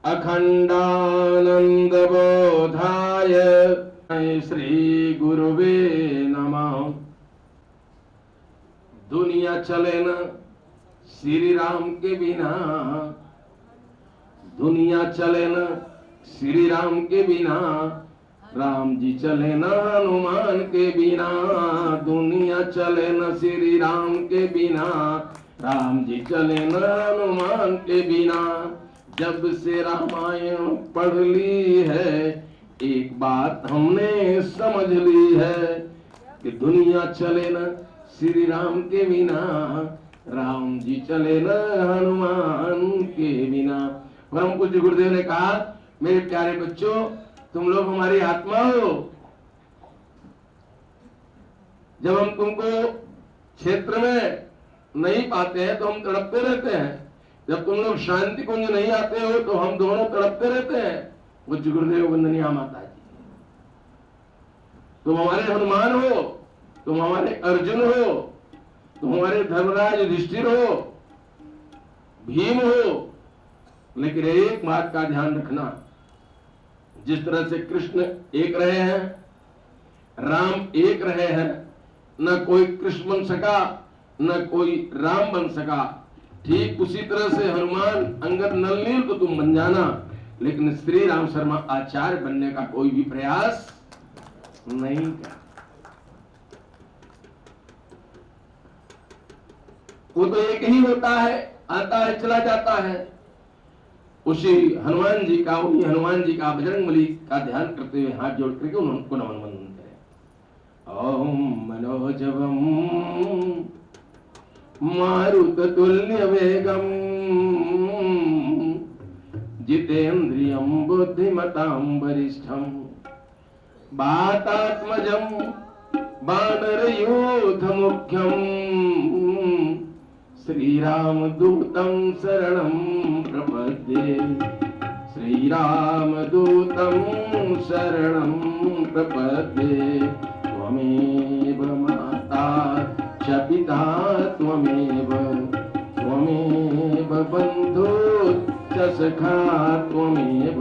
अखंडानंदबोधाय श्री गुरुवे नमः। दुनिया चले न श्री राम के बिना, दुनिया चले न श्री राम के बिना, राम जी चले न हनुमान के बिना। दुनिया चले न श्री राम के बिना, राम जी चले न हनुमान के बिना। जब से रामायण पढ़ ली है, एक बात हमने समझ ली है कि दुनिया चले न श्री राम के बिना, राम जी चले न हनुमान के बिना। परम पूज्य गुरुदेव ने कहा, मेरे प्यारे बच्चों, तुम लोग हमारी आत्मा हो। जब हम तुमको क्षेत्र में नहीं पाते हैं तो हम तड़पते रहते हैं। जब तुम लोग शांति कुंज नहीं आते हो तो हम दोनों तड़पते रहते हैं। पूज्य गुरुदेव वंदनीय माता जी, तुम हमारे हनुमान हो, तुम हमारे अर्जुन हो, तुम हमारे धर्मराज युधिष्ठिर हो, भीम हो। लेकिन एक बात का ध्यान रखना, जिस तरह से कृष्ण एक रहे हैं, राम एक रहे हैं, न कोई कृष्ण बन सका न कोई राम बन सका, ठीक उसी तरह से हनुमान अंगद नल नील तो तुम बन जाना, लेकिन श्री राम शर्मा आचार्य बनने का कोई भी प्रयास नहीं किया। वो तो एक ही होता है, आता है चला जाता है। उसी हनुमान जी का, उन्हीं हनुमान जी का, बजरंगबली का ध्यान करते हुए हाथ जोड़ करके उनको नमन वंदन करें। ओम मनोजवम मारुततुल्य वेगम जितेन्द्रियं बुद्धिमतां वरिष्ठं वातात्मजं वानरयूथमुख्यं श्रीरामदूतं शरणं प्रपद्ये। श्रीरामदूतं शरणं प्रपद्ये। त्वमेव माता च पिता त्वमेव, त्वमेव बन्धु च सखा त्वमेव,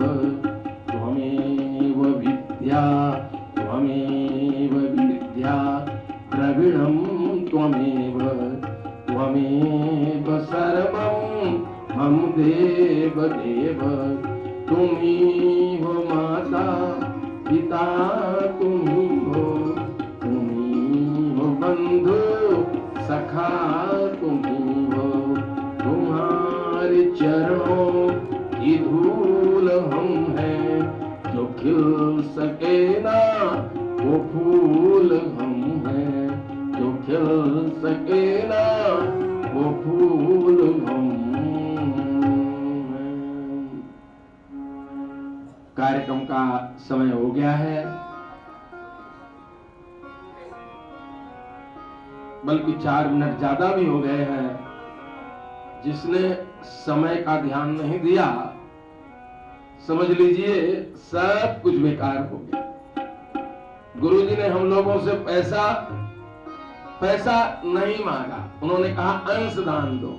त्वमेव विद्या त्वमेव विद्या द्रविणं त्वमेव, त्वमेव सर्वं मम देव देव। तुमी हो माता पिता, तुमी हो बंधु सखा, तुमी हो। तुम्हारे चरणों की धूल हम हैं, जो खिल सके ना वो फूल हम हैं, जो खिल सके ना वो फूल हम हैं। कार्यक्रम का समय हो गया है, बल्कि 4 मिनट ज्यादा भी हो गए हैं। जिसने समय का ध्यान नहीं दिया, समझ लीजिए सब कुछ बेकार हो गया। गुरुजी ने हम लोगों से पैसा नहीं मांगा, उन्होंने कहा अंश दान दो।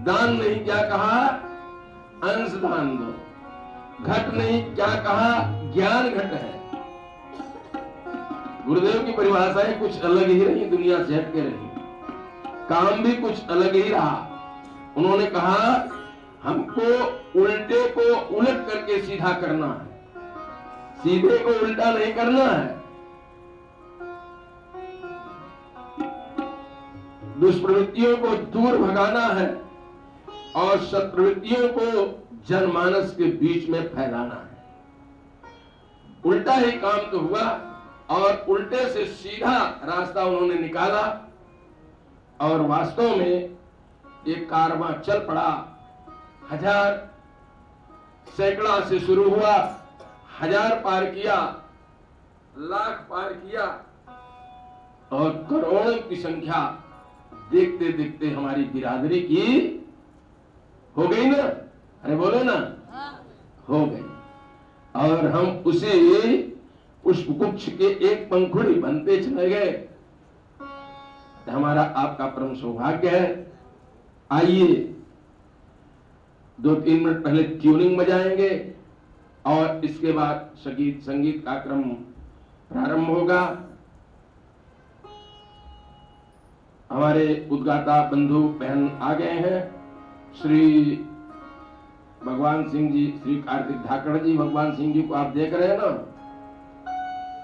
दान नहीं, क्या कहा? अंश दान दो। घट नहीं, क्या कहा? ज्ञान घट है। गुरुदेव की परिभाषाएं कुछ अलग ही रही, दुनिया से हटके रही, काम भी कुछ अलग ही रहा। उन्होंने कहा हमको उल्टे को उलट करके सीधा करना है, सीधे को उल्टा नहीं करना है। दुष्प्रवृत्तियों को दूर भगाना है और सत्प्रवृत्तियों को जनमानस के बीच में फैलाना है। उल्टा ही काम तो हुआ और उल्टे से सीधा रास्ता उन्होंने निकाला और वास्तव में एक कारवां चल पड़ा। 1000 सैकड़ा से शुरू हुआ, 1000 पार किया, लाख पार किया और करोड़ों की संख्या देखते देखते हमारी बिरादरी की हो गई ना। अरे बोलो ना, हो गई। और हम उसे पुष्पगुच्छ के एक पंखुड़ी बनते चले गए। हमारा आपका परम सौभाग्य है। आइए 2-3 मिनट पहले ट्यूनिंग बजाएंगे और इसके बाद संगीत का क्रम प्रारंभ होगा। हमारे उद्गाता बंधु बहन आ गए हैं। श्री भगवान सिंह जी, श्री कार्तिक धाकड़ जी, भगवान सिंह जी को आप देख रहे हैं ना।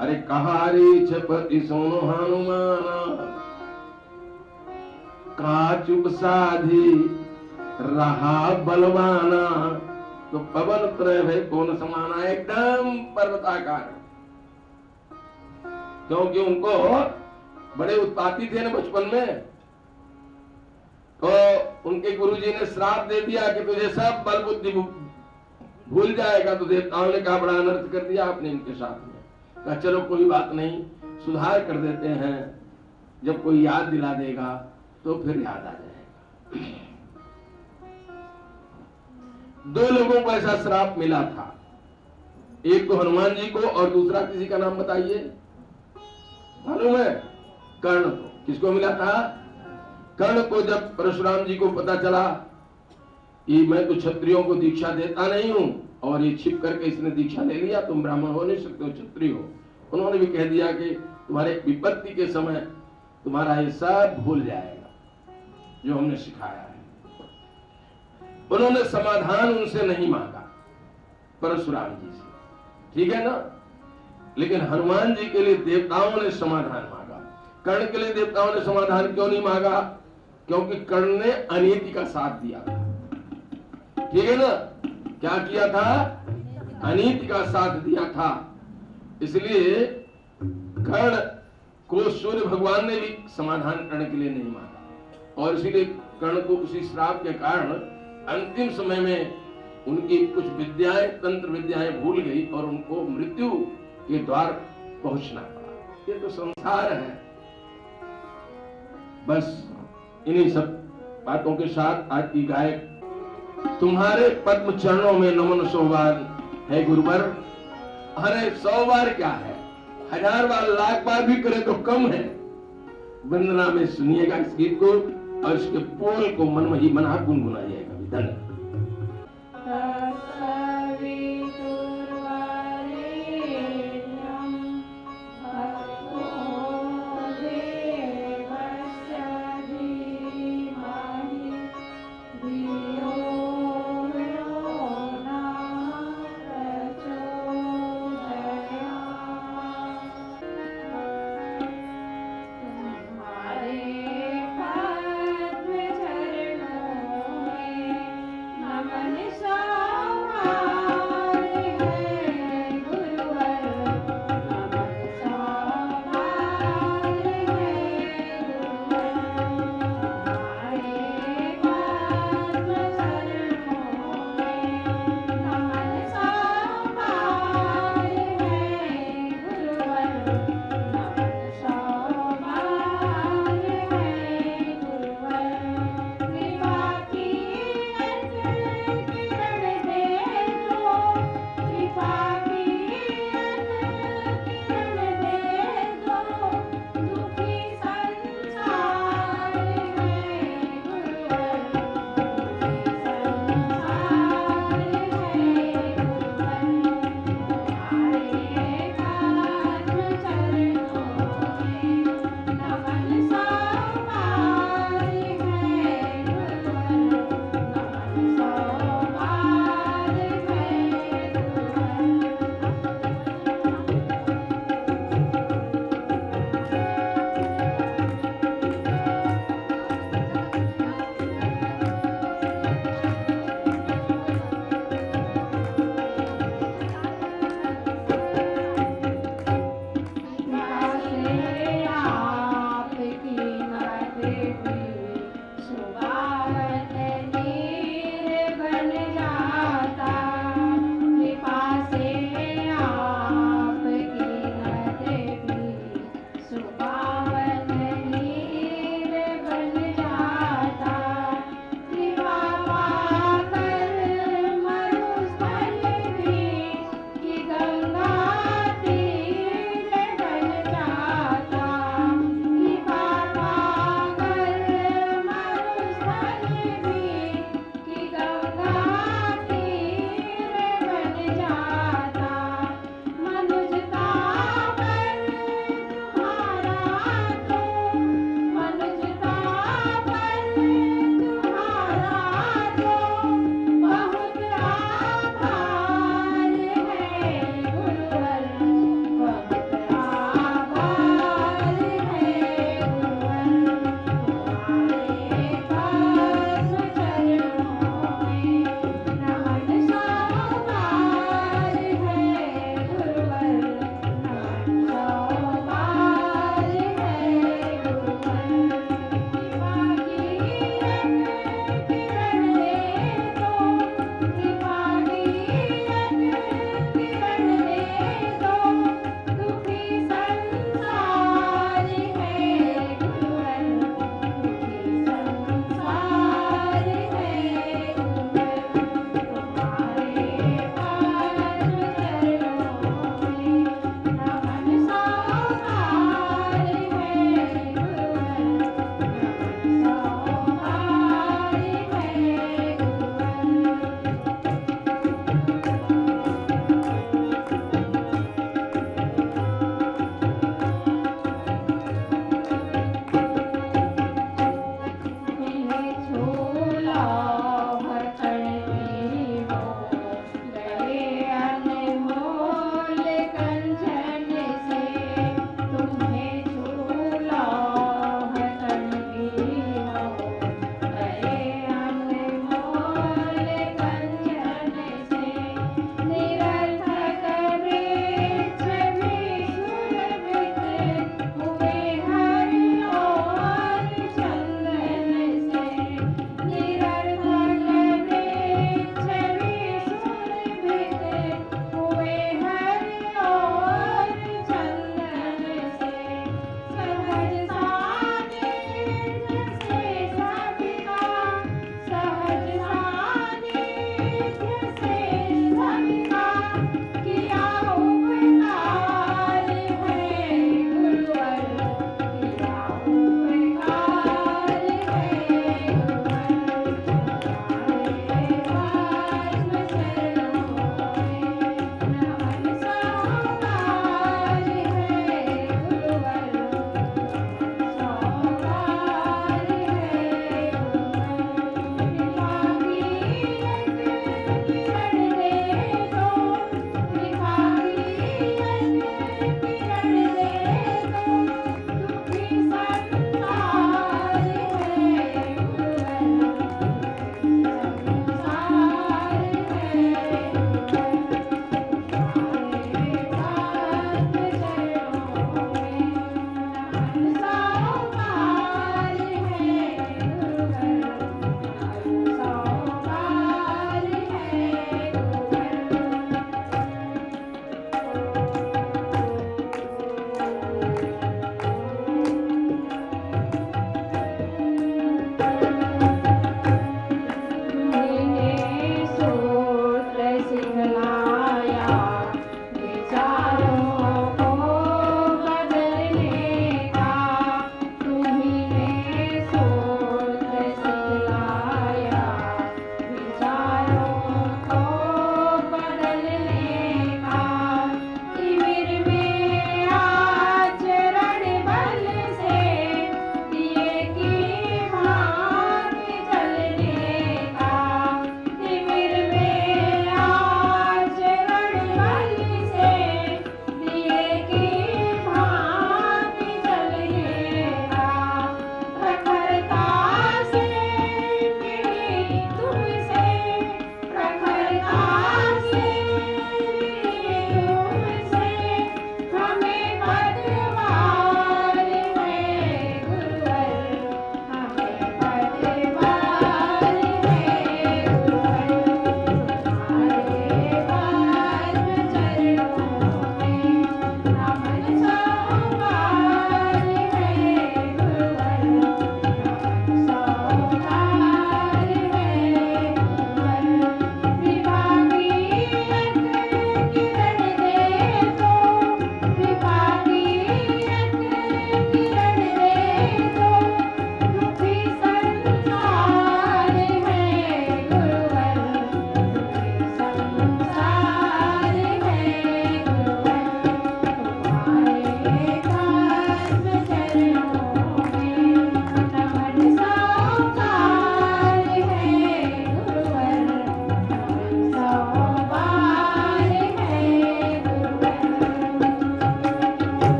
अरे कहारी छपति सोनो हनुमान, काचुक साधी रहा बलवाना, तो पवन त्रय भय कौन समाना, एकदम पर्वताकार। क्योंकि उनको बड़े उत्पाती थे ना बचपन में, तो उनके गुरुजी ने श्राप दे दिया कि तुझे सब बल बुद्धि भूल जाएगा। तो देवताओं ने कहा बड़ा अनर्थ कर दिया आपने इनके साथ में। कहा चलो कोई बात नहीं, सुधार कर देते हैं, जब कोई याद दिला देगा तो फिर याद आ जाएगा। 2 लोगों को ऐसा श्राप मिला था, एक तो हनुमान जी को और दूसरा किसी का नाम बताइए, मालूम है? कर्ण को। किसको मिला था? कर्ण को। जब परशुराम जी को पता चला कि मैं तो क्षत्रियों को दीक्षा देता नहीं हूं और ये छिप करके इसने दीक्षा ले लिया, तुम ब्राह्मण हो नहीं सकते हो, क्षत्रिय हो, उन्होंने भी कह दिया कि तुम्हारे विपत्ति के समय तुम्हारा ये सब भूल जाएगा जो हमने सिखाया है। उन्होंने समाधान उनसे नहीं मांगा परशुराम जी से, ठीक है ना। लेकिन हनुमान जी के लिए देवताओं ने समाधान मांगा। कर्ण के लिए देवताओं ने समाधान क्यों नहीं मांगा? क्योंकि कर्ण ने अनीति का साथ दिया था, ठीक है ना। क्या किया था? अनीति का साथ दिया था। इसलिए कर्ण को सूर्य भगवान ने भी समाधान करने के लिए नहीं मांगा, और इसीलिए कर्ण को उसी श्राप के कारण अंतिम समय में उनकी कुछ विद्याएं, तंत्र विद्याएं भूल गई और उनको मृत्यु के द्वार पहुंचना पड़ा। ये तो संसार है। बस इन्हीं सब बातों के साथ आज की गायक तुम्हारे पद्म चरणों में नमन 100 बार है गुरुवर। अरे 100 बार क्या है, 1000 बार, लाख बार भी करे तो कम है। वंदना में सुनिएगा इस गीत को और इसके बोल को मन में ही मना गुनगुनाइएगा। धन्यवाद।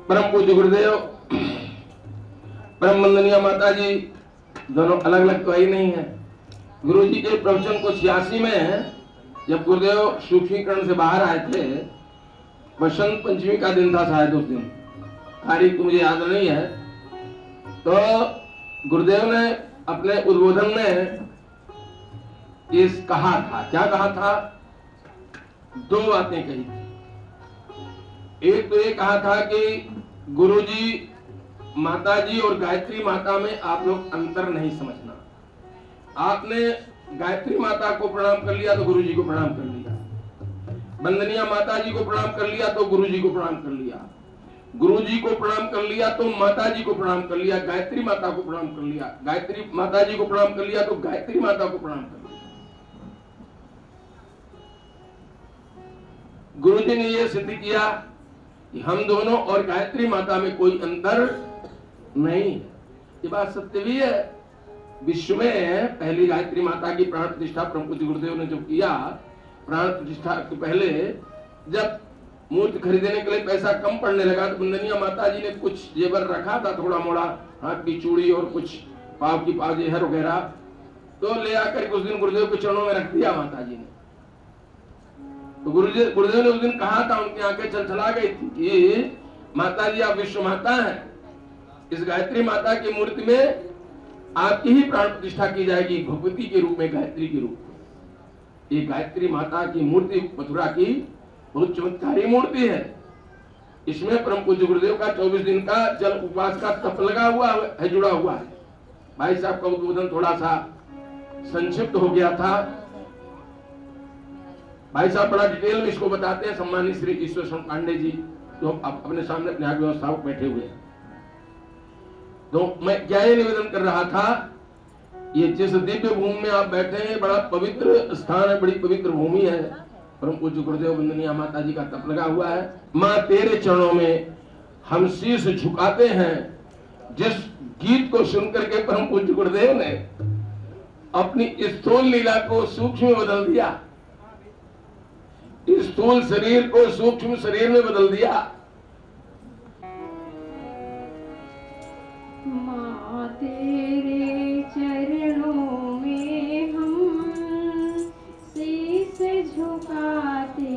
परम पूज्य गुरुदेव परम वंदनीय माता जी दोनों अलग अलग तो ही नहीं है। गुरु जी के प्रवचन को 86 में जब गुरुदेव सूक्ष्मीकरण से बाहर आए थे, बसंत पंचमी का दिन था शायद उस दिन, तारीख तो मुझे याद नहीं है, तो गुरुदेव ने अपने उद्बोधन में इस कहा था, क्या कहा था, दो बातें कही थी। एक तो ये कहा था कि गुरुजी, माताजी और गायत्री माता में आप लोग अंतर नहीं समझना। आपने गायत्री माता को प्रणाम कर लिया तो गुरुजी को प्रणाम कर लिया, वंदनीय माताजी को प्रणाम कर लिया तो गुरुजी को प्रणाम कर लिया, गुरुजी को प्रणाम कर लिया तो माताजी को प्रणाम कर लिया, गायत्री माता को प्रणाम कर लिया, गायत्री माताजी को प्रणाम कर लिया तो गायत्री माता को प्रणाम कर लिया। गुरुजी ने यह सिद्ध किया कि हम दोनों और गायत्री माता में कोई अंतर नहीं। ये बात सत्य भी है। विश्व में पहली गायत्री माता की प्राण प्रतिष्ठा परम पूज्य गुरुदेव ने जब किया, प्राण प्रतिष्ठा के पहले जब मूर्ति खरीदने के लिए पैसा कम पड़ने लगा तो वंदनीय माता जी ने कुछ जेवर रखा था, थोड़ा मोड़ा हाथ की चूड़ी और कुछ पाव की पाजेहर वगैरह, तो ले आकर उस दिन गुरुदेव के चरणों में रख दिया माता जी ने। तो गुरुदेव ने उस दिन कहा था, उनकी आंखें चलचला गई थी कि माता जी आप विश्व माता हैं, इस गायत्री माता की मूर्ति में आपकी ही प्राण प्रतिष्ठा की जाएगी, भगवती के रूप में, गायत्री के रूप में। ये गायत्री माता की मूर्ति मथुरा की बहुत चमत्कारी मूर्ति है। इसमें परम पूज्य गुरुदेव का 24 दिन का जल उपवास का तप लगा हुआ है, जुड़ा हुआ है। भाई साहब का उद्बोधन थोड़ा सा संक्षिप्त हो गया था। भाई साहब बड़ा डिटेल में इसको बताते हैं, सम्मानित श्री ईश्वर पांडे जी, जो अपने सामने अपने आगे व्यवस्थापक बैठे हुए हैं। तो मैं क्या ये निवेदन कर रहा था, ये जिस दिव्य भूमि में आप बैठे हैं बड़ा पवित्र स्थान है, बड़ी पवित्र भूमि है। परम पूज्य गुरुदेव वंदनीय माता जी का तप लगा हुआ है। माँ तेरे चरणों में हम शीश झुकाते हैं। जिस गीत को सुनकर के परम पूज्य गुरुदेव ने अपनी स्थूल लीला को सूक्ष्म में बदल दिया, स्थूल शरीर को सूक्ष्म शरीर में बदल दिया। माँ तेरे चरणों में हम शीश झुकाते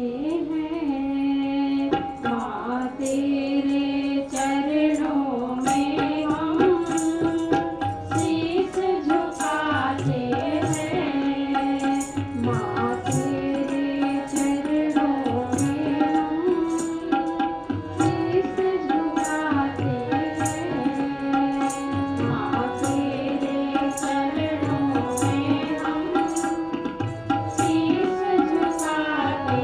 हैं, माँ तेरे चरणों में हम शीश झुकाते हैं, माँ तेरे चरणों में हम शीश झुकाते हैं, माँ तेरे चरणों में हम शीश झुकाते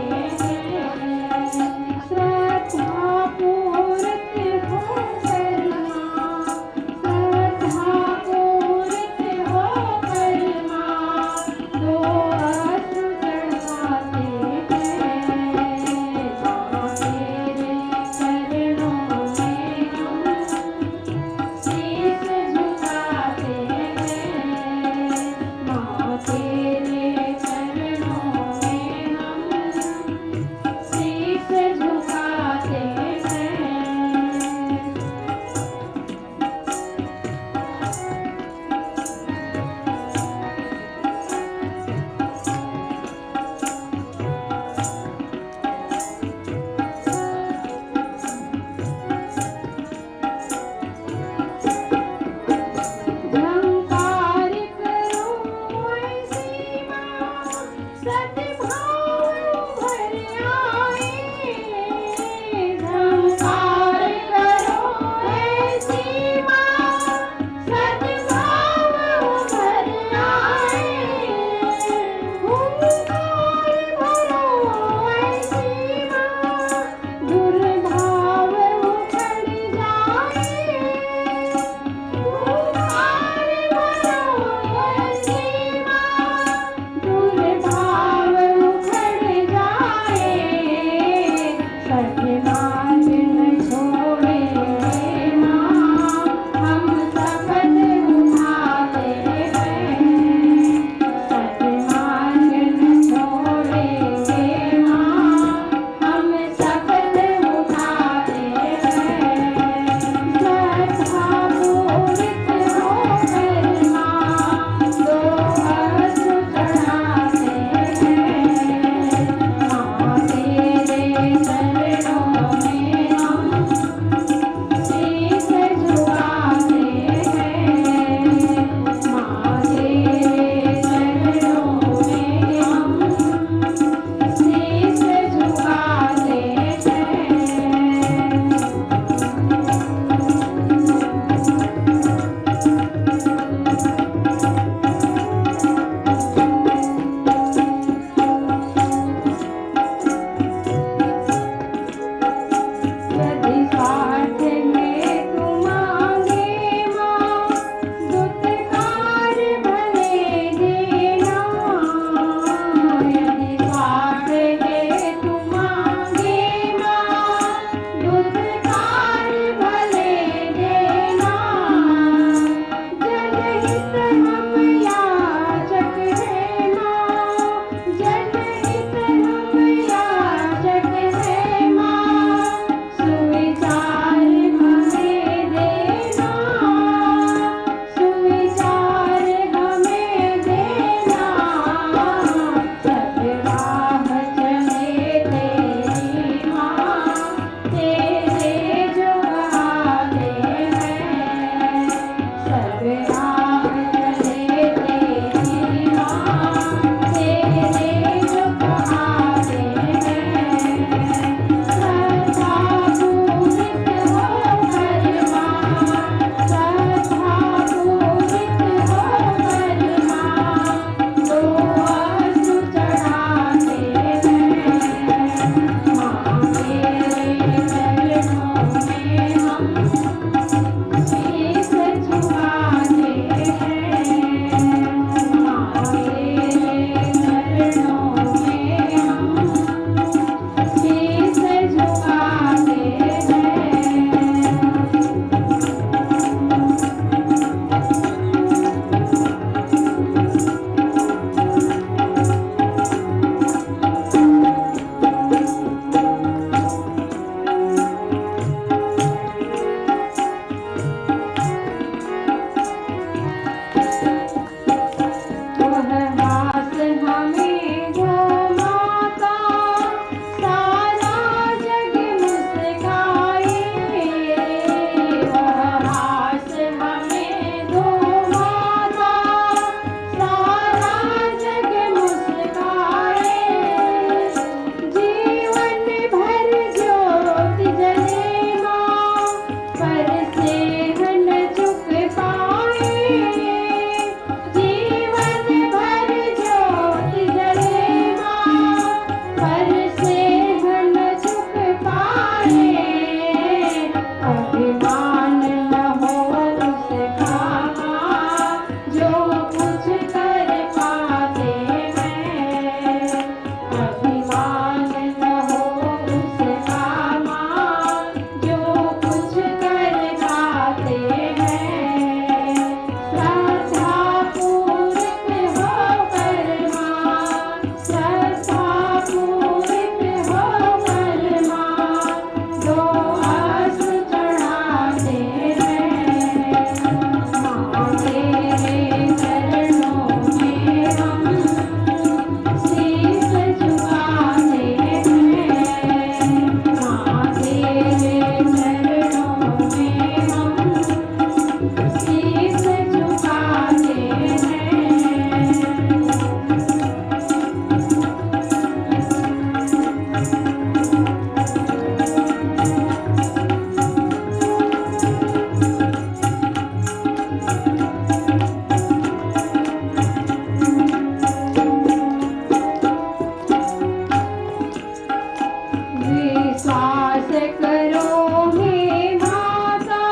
करो हे माता,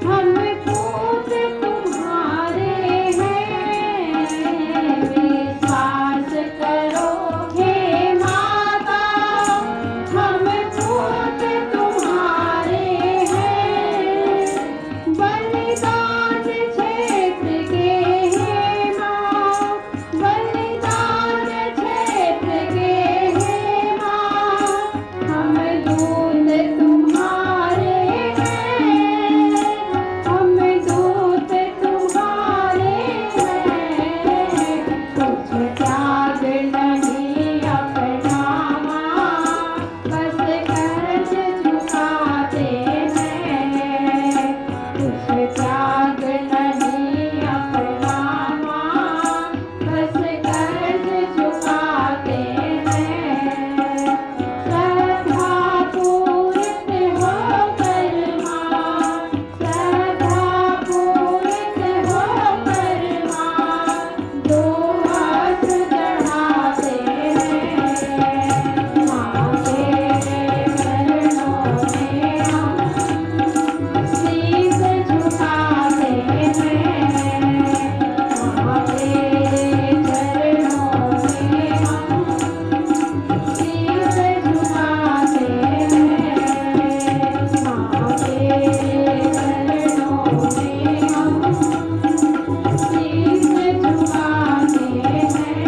हम पूत तुम्हारे हैं। विश्वास करो हे माता, हम पूत तुम्हारे हैं। बलिदान क्षेत्र के हे माँ, बलिदान क्षेत्र के हे माँ, हम दूत तुम्हारे हैं, हम दूत तुम्हारे हैं। कुछ त्याग नहीं अपना माँ, बस कर्ज चुकाते हैं। कुछ त्याग नहीं अपना माँ, बस कर्ज चुकाते हैं। श्रद्धा पूरित होकर माँ, श्रद्धा पूरित होकर माँ, दो हाथ चढ़ाते हैं। माँ तेरे चरणों में हम शीश झुकाते हैं। माँ तेरे चरणों में हम शीश झुकाते हैं। माँ तेरे चरणों में हम शीश झुकाते हैं।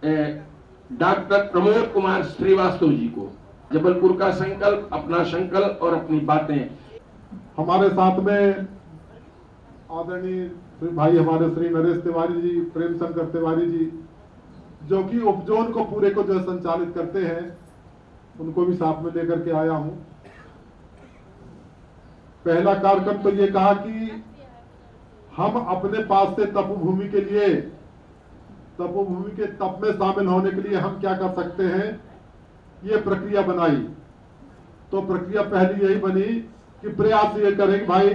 हे डॉक्टर प्रमोद कुमार श्रीवास्तव जी को जबलपुर का संकल्प, अपना संकल्प और अपनी बातें। हमारे साथ में आदरणीय भाई हमारे श्री नरेश तिवारी जी, प्रेम शंकर तिवारी जी, जो कि उपजोन को पूरे को जो संचालित करते हैं, उनको भी साथ में लेकर के आया हूं। पहला कार्यक्रम तो ये कहा कि हम अपने पास से तपोभूमि के लिए, तपोभूमि के तप में शामिल होने के लिए हम क्या कर सकते हैं, ये प्रक्रिया बनाई। तो प्रक्रिया पहली यही बनी कि प्रयास ये करें कि भाई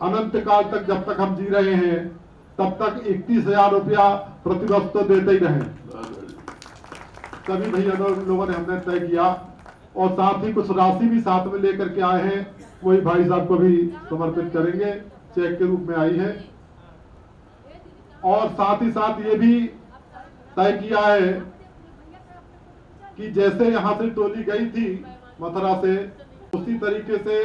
अनंत काल तक जब तक हम जी रहे हैं तब तक 31,000 रुपया प्रतिवर्ष तो देते ही रहे। सभी भैया लोगों ने हमने तय किया और साथ ही कुछ राशि भी साथ में लेकर के आए हैं, वही भाई साहब को भी समर्पित करेंगे, चेक के रूप में आई है। और साथ ही साथ ये भी तय किया है कि जैसे यहाँ से टोली गई थी मथुरा से, उसी तरीके से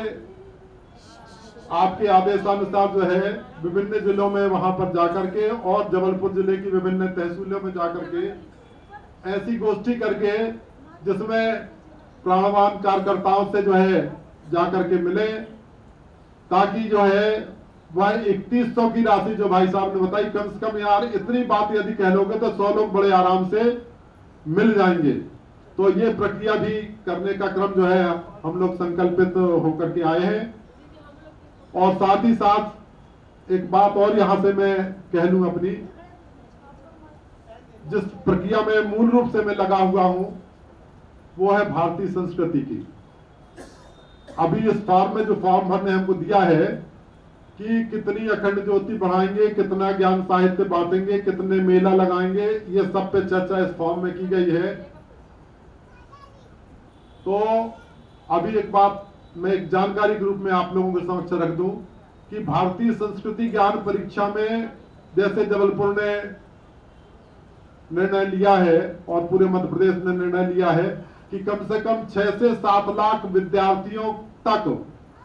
आपके आदेशानुसार जो है विभिन्न जिलों में वहां पर जाकर के और जबलपुर जिले की विभिन्न तहसीलों में जाकर के ऐसी गोष्ठी करके जिसमें प्राणवान कार्यकर्ताओं से जो है जाकर के मिले, ताकि जो है वह 3100 की राशि जो भाई साहब ने बताई, कम से कम यार इतनी बात यदि कह लोगे तो 100 लोग बड़े आराम से मिल जाएंगे। तो ये प्रक्रिया भी करने का क्रम जो है हम लोग संकल्पित होकर के आए हैं। और साथ ही साथ एक बात और यहां से मैं कह लूं अपनी, जिस प्रक्रिया में मूल रूप से मैं लगा हुआ हूं वो है भारतीय संस्कृति की। अभी इस फॉर्म में जो फॉर्म भरने हमको दिया है कि कितनी अखंड ज्योति बढ़ाएंगे, कितना ज्ञान साहित्य बांटेंगे, कितने मेला लगाएंगे, ये सब पे चर्चा इस फॉर्म में की गई है। तो अभी एक बात मैं एक जानकारी के रूप में आप लोगों के समक्ष रख दूं कि भारतीय संस्कृति ज्ञान परीक्षा में जैसे जबलपुर ने निर्णय लिया है और पूरे मध्य प्रदेश ने निर्णय लिया है कि कम से कम 6 से 7 लाख विद्यार्थियों तक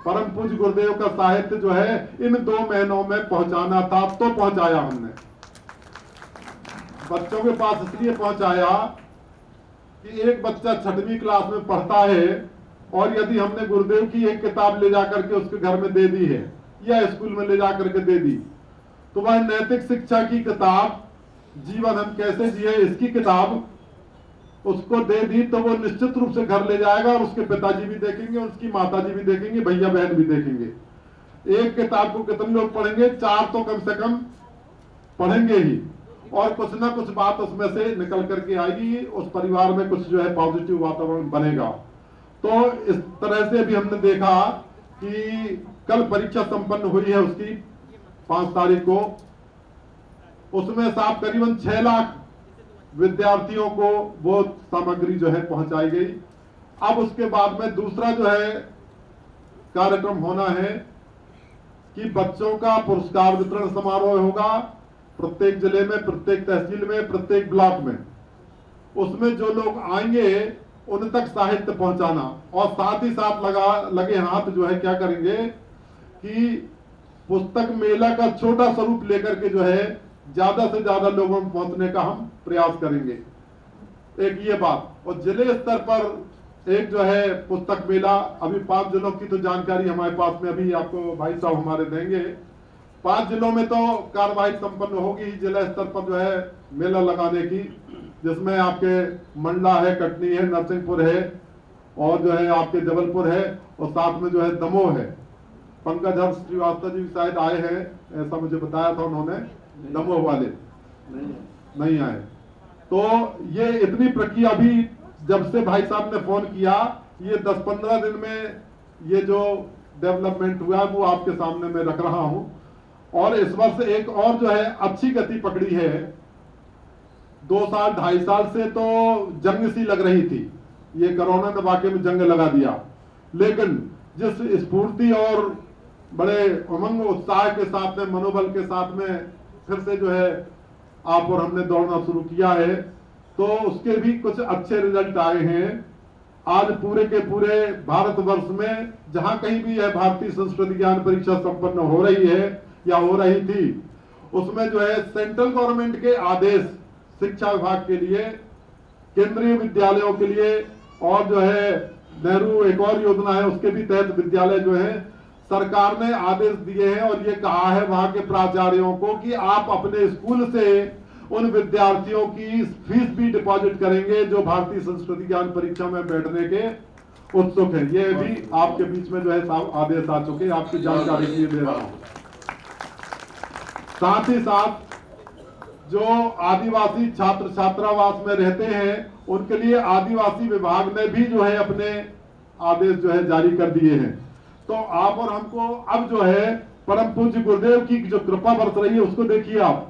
परम पूज्य गुरुदेव का साहित्य जो है इन 2 महीनों में पहुंचाना था, तो पहुंचाया हमने। बच्चों के पास इसलिए पहुंचाया कि एक बच्चा 6वीं क्लास में पढ़ता है और यदि हमने गुरुदेव की एक किताब ले जाकर के उसके घर में दे दी है या स्कूल में ले जाकर के दे दी, तो वह नैतिक शिक्षा की किताब, जीवन हम कैसे जिए इसकी किताब उसको दे दी तो वो निश्चित रूप से घर ले जाएगा और उसके पिताजी भी देखेंगे, उसकी माताजी भी देखेंगे, भैया बहन भी देखेंगे। एक किताब को कितने लोग पढ़ेंगे? 4 तो कम से कम पढ़ेंगे ही, और कुछ ना कुछ बात उसमें से निकल करके आएगी, उस परिवार में कुछ जो है पॉजिटिव वातावरण बनेगा। तो इस तरह से भी हमने देखा कि कल परीक्षा संपन्न हुई है उसकी 5 तारीख को, उसमें साहब करीबन 6 लाख विद्यार्थियों को वो सामग्री जो है पहुंचाई गई। अब उसके बाद में दूसरा जो है कार्यक्रम होना है कि बच्चों का पुरस्कार वितरण समारोह होगा प्रत्येक जिले में, प्रत्येक तहसील में, प्रत्येक ब्लॉक में। उसमें जो लोग आएंगे उन तक साहित्य पहुंचाना, और साथ ही साथ लगे हाथ जो है क्या करेंगे कि पुस्तक मेला का छोटा स्वरूप लेकर के जो है ज्यादा से ज्यादा लोगों में पहुंचने का हम प्रयास करेंगे। एक ये बात, और जिले स्तर पर एक जो है पुस्तक मेला, अभी 5 जिलों की तो जानकारी हमारे पास में अभी आपको भाई साहब हमारे देंगे। 5 जिलों में तो कार्यवाही संपन्न होगी जिला स्तर पर जो है मेला लगाने की, जिसमें आपके मंडला है, कटनी है, नरसिंहपुर है, और जो है आपके जबलपुर है, और साथ में जो है दमोह है। पंकज हर्ष श्रीवास्तव जी शायद आए हैं, ऐसा मुझे बताया था उन्होंने, दमोह वाले नहीं आए। तो ये इतनी प्रक्रिया भी जब से भाई साहब ने फोन किया, ये 10-15 दिन में ये जो डेवलपमेंट हुआ वो आपके सामने में रख रहा हूं। और इस वर्ष एक और जो है अच्छी गति पकड़ी है। 2 साल 2.5 साल से तो जंग सी लग रही थी, ये कोरोना ने वाकई में जंग लगा दिया, लेकिन जिस स्फूर्ति और बड़े उमंग उत्साह के साथ में, मनोबल के साथ में फिर से जो है आप और हमने दौड़ना शुरू किया है, तो उसके भी कुछ अच्छे रिजल्ट आए हैं। आज पूरे के पूरे भारतवर्ष में जहां कहीं भी यह भारतीय संस्कृत ज्ञान परीक्षा संपन्न हो रही है या हो रही थी, उसमें जो है सेंट्रल गवर्नमेंट के आदेश शिक्षा विभाग के लिए, केंद्रीय विद्यालयों के लिए, और जो है नेहरू एक और योजना है उसके भी तहत विद्यालय जो है सरकार ने आदेश दिए हैं, और ये कहा है वहां के प्राचार्यों को कि आप अपने स्कूल से उन विद्यार्थियों की फीस भी डिपॉजिट करेंगे जो भारतीय संस्कृति ज्ञान परीक्षा में बैठने के उत्सुक है। ये भी आपके बीच में जो है आदेश आ चुके हैं, आपकी जानकारी के लिए दे रहा हूं। साथ ही साथ जो आदिवासी छात्र छात्रावास में रहते हैं उनके लिए आदिवासी विभाग ने भी जो है अपने आदेश जो है जारी कर दिए हैं। तो आप और हमको अब जो है परम पूज्य गुरुदेव की जो कृपा बरस रही है उसको देखिए आप।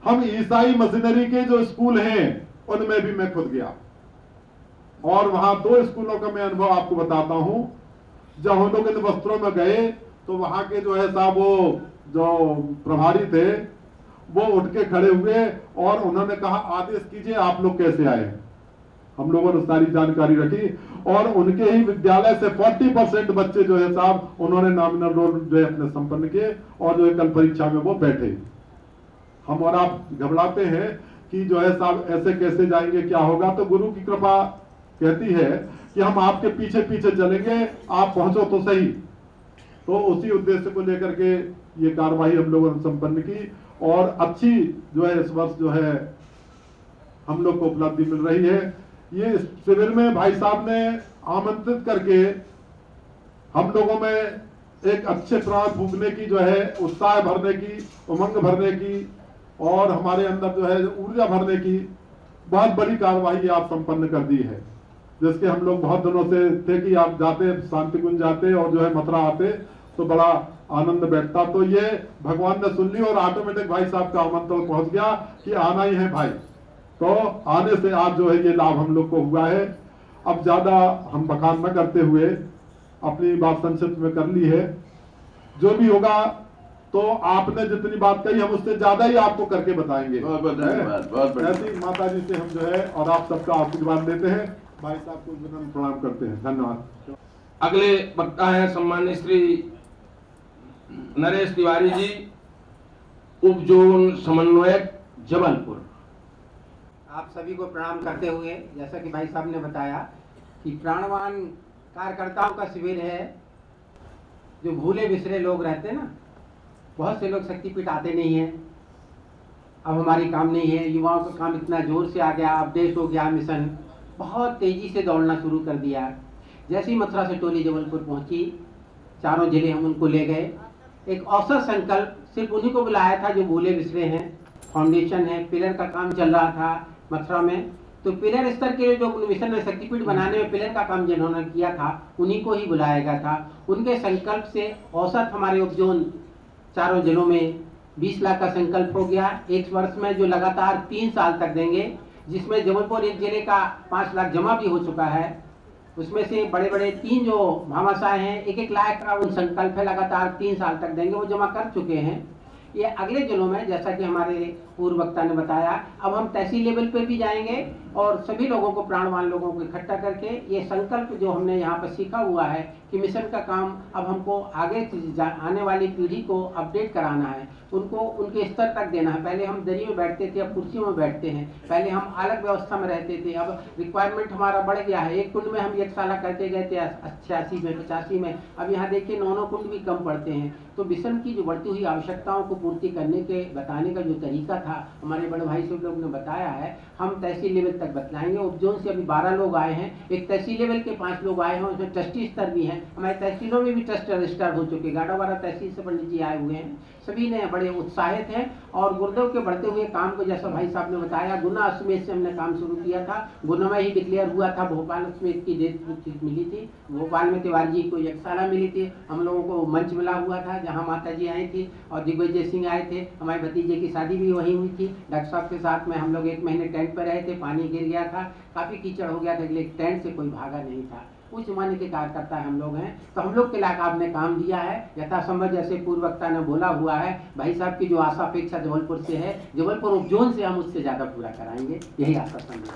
हम ईसाई मशीनरी के जो स्कूल हैं उनमें भी मैं खुद गया, और वहां 2 स्कूलों का मैं अनुभव आपको बताता हूं। जब हम लोग इन वस्त्रों में गए तो वहां के जो है साहब वो जो प्रभारी थे वो उठ के खड़े हुए और उन्होंने कहा आदेश कीजिए आप लोग कैसे आए। हम लोगों ने सारी जानकारी रखी, और उनके ही विद्यालय से 40% बच्चे जो है साहब उन्होंने नॉमिनल रोल जो है अपने संपन्न किए, और जो है कल परीक्षा में वो बैठे। हम और आप घबराते हैं कि जो है साहब ऐसे कैसे जाएंगे, क्या होगा, तो गुरु की कृपा कहती है कि हम आपके पीछे पीछे चलेंगे, आप पहुंचो तो सही। तो उसी उद्देश्य को लेकर के ये कार्यवाही हम लोगों ने संपन्न की, और अच्छी जो है इस वर्ष जो है हम लोग को उपलब्धि मिल रही है। ये शिविर में भाई साहब ने आमंत्रित करके हम लोगों में एक अच्छे प्राण फूंकने की जो है उत्साह भरने की, उमंग भरने की, और हमारे अंदर जो है ऊर्जा भरने की बहुत बड़ी कार्यवाही आप संपन्न कर दी है। जिसके हम लोग बहुत दिनों से थे कि आप जाते शांति कुंज जाते और जो है मथुरा आते तो बड़ा आनंद बैठता। तो ये भगवान ने सुन ली और ऑटोमेटिक भाई साहब का आमंत्रण पहुंच गया कि आना ही है भाई। तो आने से आज जो है ये लाभ हम लोग को हुआ है। अब ज्यादा हम बखान न करते हुए अपनी बात संक्षिप्त में कर ली है। जो भी होगा तो आपने जितनी बात कही हम उससे ज्यादा ही आपको करके बताएंगे। बहुत बहुत धन्यवाद, बहुत बढ़िया। ऐसी माता जी से हम जो है और आप सबका आशीर्वाद लेते हैं। भाई साहब को विनम्र प्रणाम करते हैं। धन्यवाद। अगले वक्ता है सम्मानित श्री नरेश तिवारी जी, उप जोन समन्वयक जबलपुर। आप सभी को प्रणाम करते हुए, जैसा कि भाई साहब ने बताया कि प्राणवान कार्यकर्ताओं का शिविर है। जो भूले बिसरे लोग रहते हैं ना, बहुत से लोग शक्तिपीठ आते नहीं हैं। अब हमारी काम नहीं है, युवाओं का काम इतना जोर से आ गया, अपडेट हो गया मिशन, बहुत तेजी से दौड़ना शुरू कर दिया। जैसे ही मथुरा से टोली जबलपुर पहुंची, चारों जिले हम उनको ले गए। एक अवसर संकल्प सिर्फ उन्हीं को बुलाया था जो भूले बिसरे हैं। फाउंडेशन है, पिलर का काम चल रहा था मथुरा में, तो पिलर स्तर के जो मिशन में शक्तिपीठ बनाने में पिलर का काम जिन्होंने किया था उन्हीं को ही बुलाया गया था। उनके संकल्प से औसत हमारे उपजोन चारों जिलों में 20 लाख का संकल्प हो गया एक वर्ष में, जो लगातार 3 साल तक देंगे, जिसमें जबलपुर एक जिले का 5 लाख जमा भी हो चुका है। उसमें से बड़े बड़े 3 जो भामाशाह हैं 1-1 लाख का उन संकल्प है, लगातार 3 साल तक देंगे, वो जमा कर चुके हैं। ये अगले जिलों में जैसा कि हमारे पूर्व वक्ता ने बताया, अब हम तहसील लेवल पे भी जाएंगे और सभी लोगों को, प्राणवान लोगों को इकट्ठा करके ये संकल्प जो हमने यहाँ पर सीखा हुआ है कि मिशन का काम अब हमको आगे आने वाली पीढ़ी को अपडेट कराना है, उनको उनके स्तर तक देना है। पहले हम दरी में बैठते थे, अब कुर्सियों में बैठते हैं। पहले हम अलग व्यवस्था में रहते थे, अब रिक्वायरमेंट हमारा बढ़ गया है। एक कुंड में हम 1 साल करके गए थे 86 में, 85 में, अब यहाँ देखिए 9 कुंड भी कम पड़ते हैं। तो मिशन की जो बढ़ती हुई आवश्यकताओं को पूर्ति करने के बताने का जो तरीका था हमारे बड़े भाई सब लोग ने बताया है, हम तहसील लेवल तक बतलाएंगे। उपजोन से अभी 12 लोग आए हैं, एक तहसील लेवल के 5 लोग आए हैं, उसमें ट्रस्टी स्तर भी हैं। हमारे तहसीलों में भी ट्रस्ट रजिस्टर हो चुके, 11-12 तहसील से पंडित जी आए हुए हैं, सभी ने बड़े उत्साहित हैं। और गुरुदेव के बढ़ते हुए काम को जैसा भाई साहब ने बताया, गुना अश्वमेध से हमने काम शुरू किया था, गुना में ही डिक्लेयर हुआ था, भोपाल अश्वमेध की डेट मिली थी, भोपाल में तिवारी जी को यज्ञशाला मिली थी, हम लोगों को मंच मिला हुआ था जहाँ माता जी आई थी और दिग्विजय सिंह आए थे, हमारे भतीजे की शादी भी वहीं हुई थी। डॉक्टर साहब के साथ में हम लोग 1 महीने टेंट पर रहे थे, पानी गिर गया था, काफ़ी कीचड़ हो गया था, लेकिन टेंट से कोई भागा नहीं था। उस जमाने के कार्यकर्ता हम लोग हैं, तो हम लोग के लायक आपने काम दिया है यथासंभव। जैसे पूर्व वक्ता ने बोला हुआ है, भाई साहब की जो आशा अपेक्षा जबलपुर से है, जबलपुर उपजोन से हम उससे ज़्यादा पूरा कराएंगे, यही आशा समझ।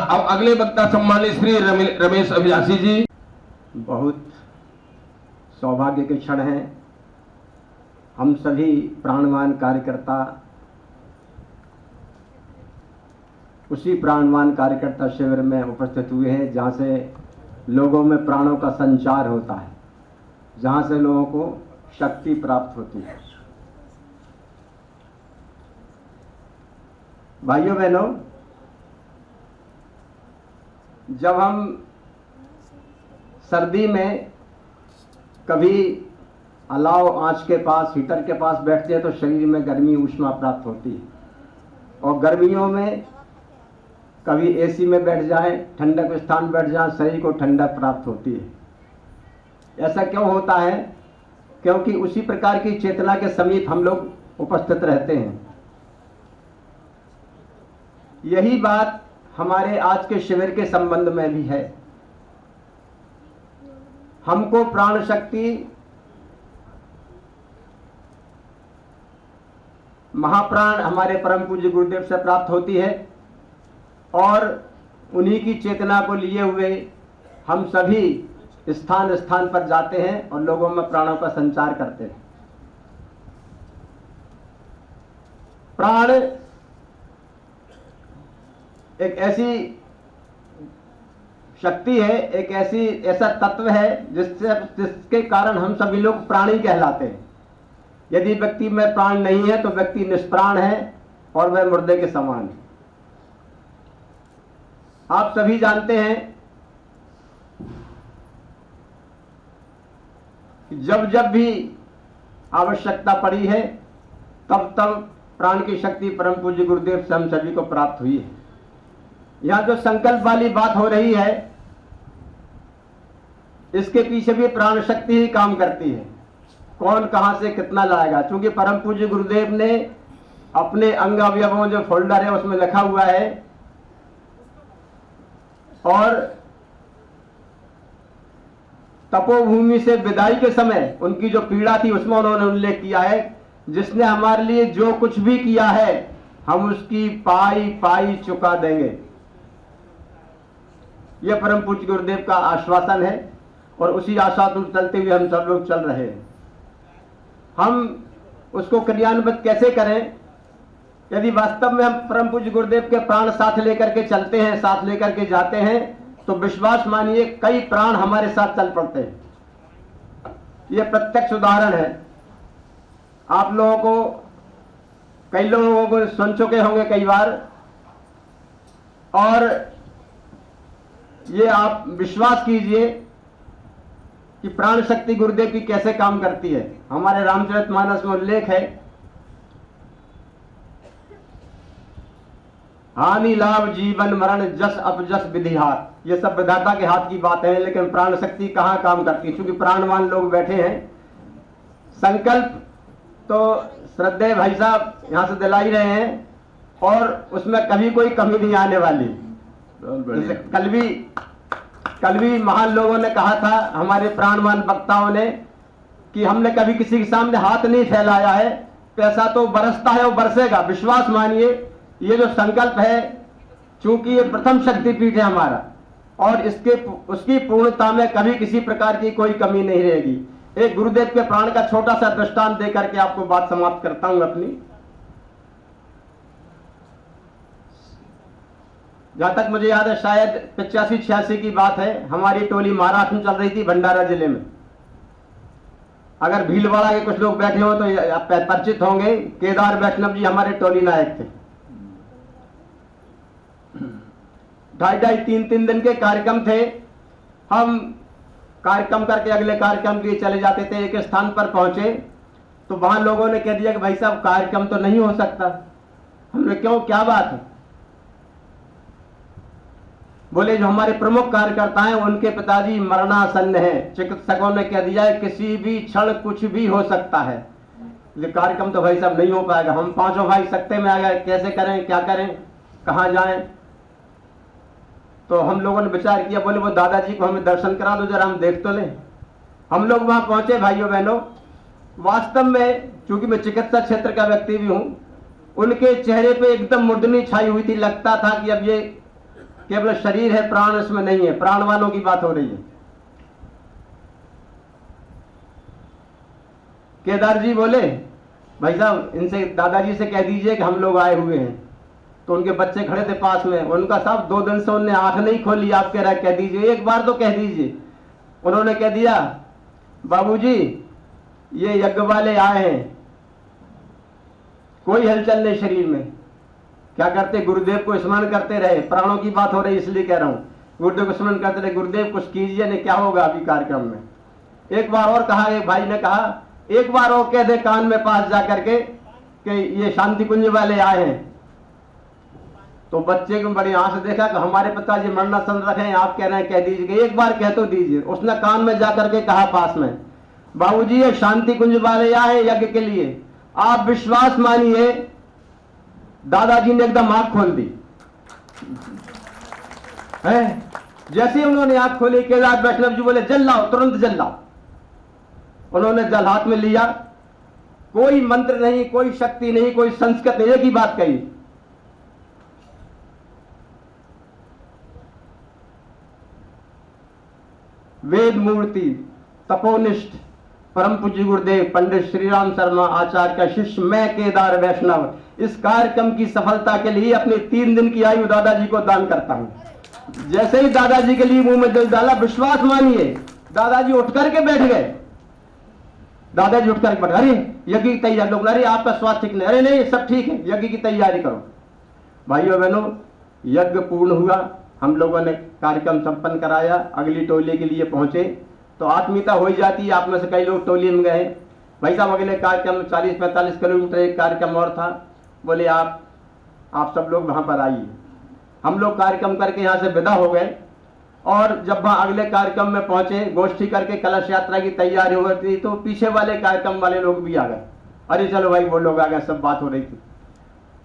अब अगले वक्ता सम्मानित श्री रमेश अभिलाषी जी। बहुत सौभाग्य के क्षण हैं, हम सभी प्राणवान कार्यकर्ता उसी प्राणवान कार्यकर्ता शिविर में उपस्थित हुए हैं जहाँ से लोगों में प्राणों का संचार होता है, जहाँ से लोगों को शक्ति प्राप्त होती है। भाइयों बहनों, जब हम सर्दी में कभी अलाव आंच के पास, हीटर के पास बैठते हैं तो शरीर में गर्मी ऊष्मा प्राप्त होती है, और गर्मियों में कभी एसी में बैठ जाएं, ठंडक स्थान बैठ जाएं, शरीर को ठंडक प्राप्त होती है। ऐसा क्यों होता है? क्योंकि उसी प्रकार की चेतना के समीप हम लोग उपस्थित रहते हैं। यही बात हमारे आज के शिविर के संबंध में भी है। हमको प्राण शक्ति महाप्राण हमारे परम पूज्य गुरुदेव से प्राप्त होती है, और उन्हीं की चेतना को लिए हुए हम सभी स्थान स्थान पर जाते हैं और लोगों में प्राणों का संचार करते हैं। प्राण एक ऐसी शक्ति है, एक ऐसा तत्व है जिसके कारण हम सभी लोग प्राणी कहलाते हैं। यदि व्यक्ति में प्राण नहीं है तो व्यक्ति निष्प्राण है और वह मुर्दे के समान है। आप सभी जानते हैं कि जब जब भी आवश्यकता पड़ी है तब तब प्राण की शक्ति परम पूज्य गुरुदेव से हम सभी को प्राप्त हुई है। यहाँ जो संकल्प वाली बात हो रही है, इसके पीछे भी प्राण शक्ति ही काम करती है। कौन कहां से कितना लाएगा, क्योंकि परम पूज्य गुरुदेव ने अपने अंग अवयवों जो फोल्डर है उसमें लिखा हुआ है, और तपोभूमि से विदाई के समय उनकी जो पीड़ा थी उसमें उन्होंने उल्लेख किया है, जिसने हमारे लिए जो कुछ भी किया है हम उसकी पाई पाई चुका देंगे। यह परम पूज्य गुरुदेव का आश्वासन है, और उसी आशा पर चलते हुए हम सब लोग चल रहे हैं। हम उसको क्रियान्वित कैसे करें? यदि वास्तव में हम परम पूज्य गुरुदेव के प्राण साथ लेकर के चलते हैं, साथ लेकर के जाते हैं, तो विश्वास मानिए कई प्राण हमारे साथ चल पड़ते हैं। यह प्रत्यक्ष उदाहरण है। आप लोगों को, कई लोगों को सुन चुके होंगे कई बार, और ये आप विश्वास कीजिए कि प्राण शक्ति गुरुदेव की कैसे काम करती है। हमारे रामचरितमानस में उल्लेख है, हानि लाभ जीवन मरण जस अपजस विधि हाथ। ये सब विधाता के हाथ की बात है, लेकिन प्राण शक्ति कहाँ काम करती है? क्योंकि प्राणवान लोग बैठे हैं। संकल्प तो श्रद्धेय भाई साहब यहाँ से दिला ही रहे हैं, और उसमें कभी कोई कमी नहीं आने वाली। जैसे कल भी महान लोगों ने कहा था, हमारे प्राणवान वक्ताओं ने, कि हमने कभी किसी के सामने हाथ नहीं फैलाया है, पैसा तो बरसता है और बरसेगा। विश्वास मानिए, ये जो संकल्प है, चूंकि ये प्रथम शक्तिपीठ है हमारा, और उसकी पूर्णता में कभी किसी प्रकार की कोई कमी नहीं रहेगी। एक गुरुदेव के प्राण का छोटा सा दृष्टांत देकर के आपको बात समाप्त करता हूं अपनी। जहां तक मुझे याद है, शायद 85-86 की बात है, हमारी टोली महाराष्ट्र में चल रही थी, भंडारा जिले में। अगर भीलवाड़ा के कुछ लोग बैठे हो तो आप परिचित होंगे, केदार वैष्णव जी हमारे टोली नायक थे। 2.5-3 दिन के कार्यक्रम थे। हम कार्यक्रम करके अगले कार्यक्रम के लिए चले जाते थे। एक स्थान पर पहुंचे तो वहां लोगों ने कह दिया कि भाई साहब कार्यक्रम तो नहीं हो सकता। हमने क्यों, क्या बात है? बोले जो हमारे प्रमुख कार्यकर्ता हैं उनके पिताजी मरणासन्न हैं, चिकित्सकों ने कह दिया है किसी भी क्षण कुछ भी हो सकता है, ये कार्यक्रम तो भाई साहब नहीं हो पाएगा। हम पांचों भाई सकते में आ गए, कैसे करें, क्या करें, कहां जाएं? तो हम लोगों ने विचार किया, बोले वो दादाजी को हमें दर्शन करा दो जरा, हम देख तो लें। हम लोग वहां पहुंचे भाइयों बहनों। वास्तव में चूंकि मैं चिकित्सा क्षेत्र का व्यक्ति भी हूं, उनके चेहरे पे एकदम मुर्दनी छाई हुई थी। लगता था कि अब ये केवल शरीर है, प्राण इसमें नहीं है, प्राणवानों की बात हो रही है। केदार जी बोले भाई साहब इनसे, दादाजी से कह दीजिए कि हम लोग आए हुए हैं। तो उनके बच्चे खड़े थे पास में, उनका साहब 2 दिन से उन्होंने आंख नहीं खोली, आप कह रहे कह दीजिए, एक बार तो कह दीजिए। उन्होंने कह दिया, बाबूजी ये यज्ञ वाले आए हैं, कोई हलचल नहीं शरीर में। क्या करते, गुरुदेव को स्मरण करते रहे। प्राणों की बात हो रही इसलिए कह रहा हूं, गुरुदेव को स्मरण करते रहे, गुरुदेव कुछ कीजिए, नहीं क्या होगा अभी कार्यक्रम में। एक बार और कहा, एक भाई ने कहा एक बार और कह दे कान में पास जा करके कि ये शांति कुंज वाले आए हैं। तो बच्चे को बड़ी आंख से देखा कि हमारे पिताजी मरणासन रखे हैं, आप कह रहे हैं कह दीजिए, एक बार कह तो दीजिए। उसने कान में जाकर के कहा पास में, बाबूजी ये शांति कुंज वाले आए यज्ञ के लिए। आप विश्वास मानिए, दादाजी ने एकदम आंख खोल दी है। जैसे ही उन्होंने आंख खोली, केदार वैष्णव जी बोले जल लाओ, तुरंत जल लाओ। उन्होंने जल हाथ में लिया, कोई मंत्र नहीं, कोई शक्ति नहीं, कोई संस्कृत नहीं, एक ही बात कही, वेद मूर्ति तपोनिष्ठ परम पूज्य गुरुदेव पंडित श्रीराम शर्मा आचार्य का शिष्य मैं केदार वैष्णव इस कार्यक्रम की सफलता के लिए अपने 3 दिन की आयु दादाजी को दान करता हूं। जैसे ही दादाजी के लिए मुंह में जल डाला, विश्वास मानिए दादाजी उठ करके बैठ गए। दादाजी उठ करके बैठ, अरे यज्ञ की तैयारी, लोग अरे आपका स्वास्थ्य ठीक नहीं, अरे नहीं सब ठीक है, यज्ञ की तैयारी करो। भाइयों बहनों, यज्ञ पूर्ण हुआ, हम लोगों ने कार्यक्रम संपन्न कराया, अगली टोली के लिए पहुंचे तो आत्मीयता हो ही जाती है। आप में से कई लोग टोली में गए। भाई साहब अगले कार्यक्रम 40-45 किलोमीटर एक कार्यक्रम और था, बोले आप सब लोग वहां पर आइए। हम लोग कार्यक्रम करके यहाँ से विदा हो गए, और जब वहां अगले कार्यक्रम में पहुंचे, गोष्ठी करके कलश यात्रा की तैयारी हो रही थी, तो पीछे वाले कार्यक्रम वाले लोग भी आ गए। अरे चलो भाई वो लोग आ गए, सब बात हो रही थी।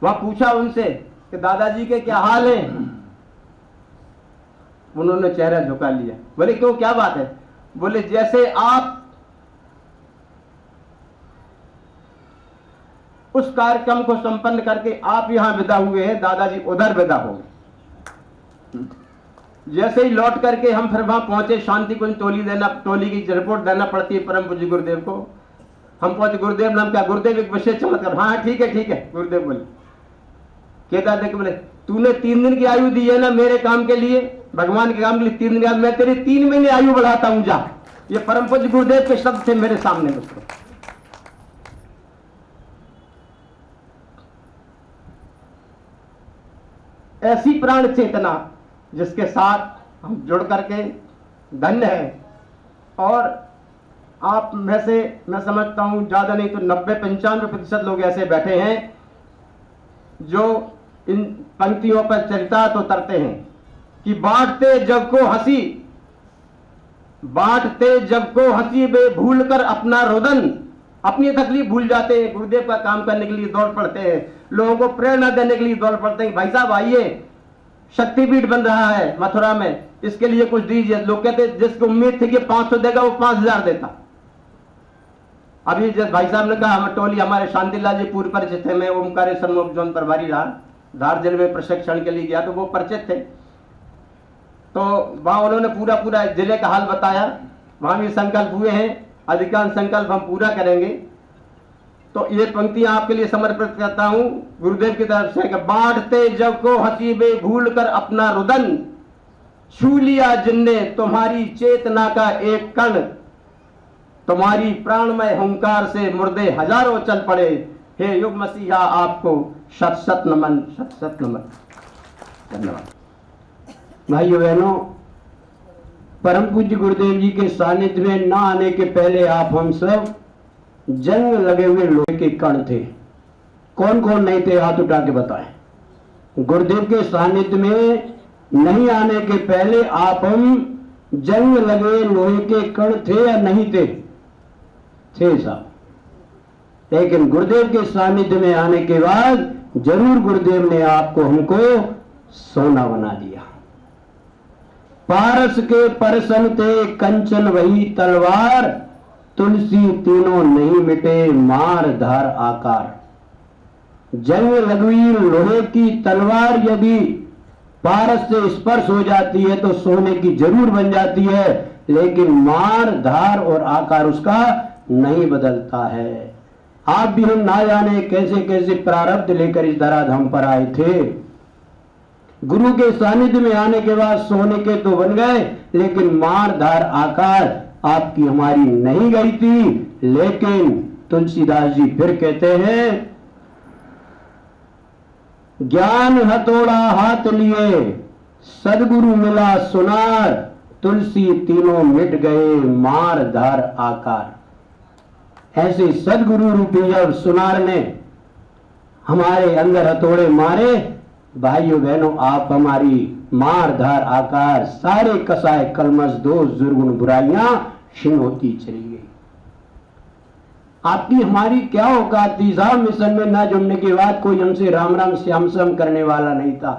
वहां पूछा उनसे कि दादाजी के क्या हाल है। उन्होंने चेहरा झुका लिया। बोले क्यों, क्या बात है? बोले जैसे आप उस कार्यक्रम को संपन्न करके आप यहां विदा हुए हैं, दादाजी उधर विदा हो गए। जैसे ही लौट करके हम फिर वहां पहुंचे, शांति कुंज टोली की रिपोर्ट देना पड़ती है परम पूज्य गुरुदेव को। हम पहुंचे, गुरुदेव नाम क्या? गुरुदेव एक विशेष चमत्कार। हाँ ठीक है गुरुदेव बोले। केदार देख बोले तूने 3 दिन की आयु दी है ना मेरे काम के लिए, भगवान के काम के लिए 3 दिन, मैं तेरी 3 महीने आयु बढ़ाता हूं, जा। ये परम पूज्य गुरुदेव के शब्द थे मेरे सामने दोस्तों। ऐसी प्राण चेतना जिसके साथ हम जुड़ करके धन्य है। और आप में से मैं समझता हूँ ज़्यादा नहीं तो 90-95% लोग ऐसे बैठे हैं जो इन पंक्तियों पर चरितार्थ उतरते हैं कि बांटते जग को हंसी, बांटते जग को हंसी बे भूल कर अपना रुदन, अपनी तकलीफ भूल जाते हैं, गुरुदेव का काम करने के लिए दौड़ पड़ते हैं, लोगों को प्रेरणा देने के लिए दौड़ पड़ते हैं। भाई साहब आइए, शक्तिपीठ बन रहा है मथुरा में, इसके लिए कुछ दीजिए। लोग कहते जिसको उम्मीद थी कि 500 देगा वो 5000 देता। अभी जब भाई साहब ने कहा हम टोली हमारे शांतिलाल जी पूर्व परिचित थे, मैं ओमकारेश्वर में जोन प्रभारी रहा, धार जिले में प्रशिक्षण के लिए गया तो वो परिचित थे। तो वहां उन्होंने पूरा जिले का हाल बताया, वहां भी संकल्प हुए हैं, अधिकांश संकल्प हम पूरा करेंगे। तो ये पंक्तियां आपके लिए समर्पित करता हूं गुरुदेव की तरफ से कि बांटते जग को हंसी बे भूल कर अपना रुदन, छू लिया जिनने तुम्हारी चेतना का एक कण, तुम्हारी प्राणमय हुंकार से मुर्दे हजारों चल पड़े, हे युग मसीहा आपको शत शत नमन, शत शत नमन। धन्यवाद। भाइयों बहनों, परम पूज्य गुरुदेव जी के सानिध्य में न आने के पहले आप हम सब जंग लगे हुए लोहे के कण थे। कौन कौन नहीं थे, हाथ उठा के बताएं। गुरुदेव के सानिध्य में नहीं आने के पहले आप हम जंग लगे लोहे के कण थे या नहीं थे? थे साहब। लेकिन गुरुदेव के सानिध्य में आने के बाद जरूर गुरुदेव ने आपको हमको सोना बना दिया। पारस के परसन थे कंचन वही तलवार, तुलसी तीनों नहीं मिटे मार धार आकार। जंग लगवी लोहे की तलवार यदि पारस से स्पर्श हो जाती है तो सोने की जरूर बन जाती है, लेकिन मार धार और आकार उसका नहीं बदलता है। आप भी हम ना जाने कैसे कैसे प्रारब्ध लेकर इस धराधाम पर आए थे। गुरु के सानिध्य में आने के बाद सोने के तो बन गए, लेकिन मार धार आकार आपकी हमारी नहीं गई थी। लेकिन तुलसीदास जी फिर कहते हैं, ज्ञान हथौड़ा हाथ लिए सदगुरु मिला सुनार, तुलसी तीनों मिट गए मार धार आकार। ऐसे सदगुरु रूपी जब सुनार ने हमारे अंदर हथौड़े मारे, भाइयों बहनों आप हमारी मार धार आकार, सारे कसाए कलमश दोष दुर्गुण बुराइयां क्षीण होती चली गई। आपकी हमारी क्या औकात थी साहब, मिशन में ना जुड़ने के बाद कोई हमसे राम राम श्याम श्याम करने वाला नहीं था।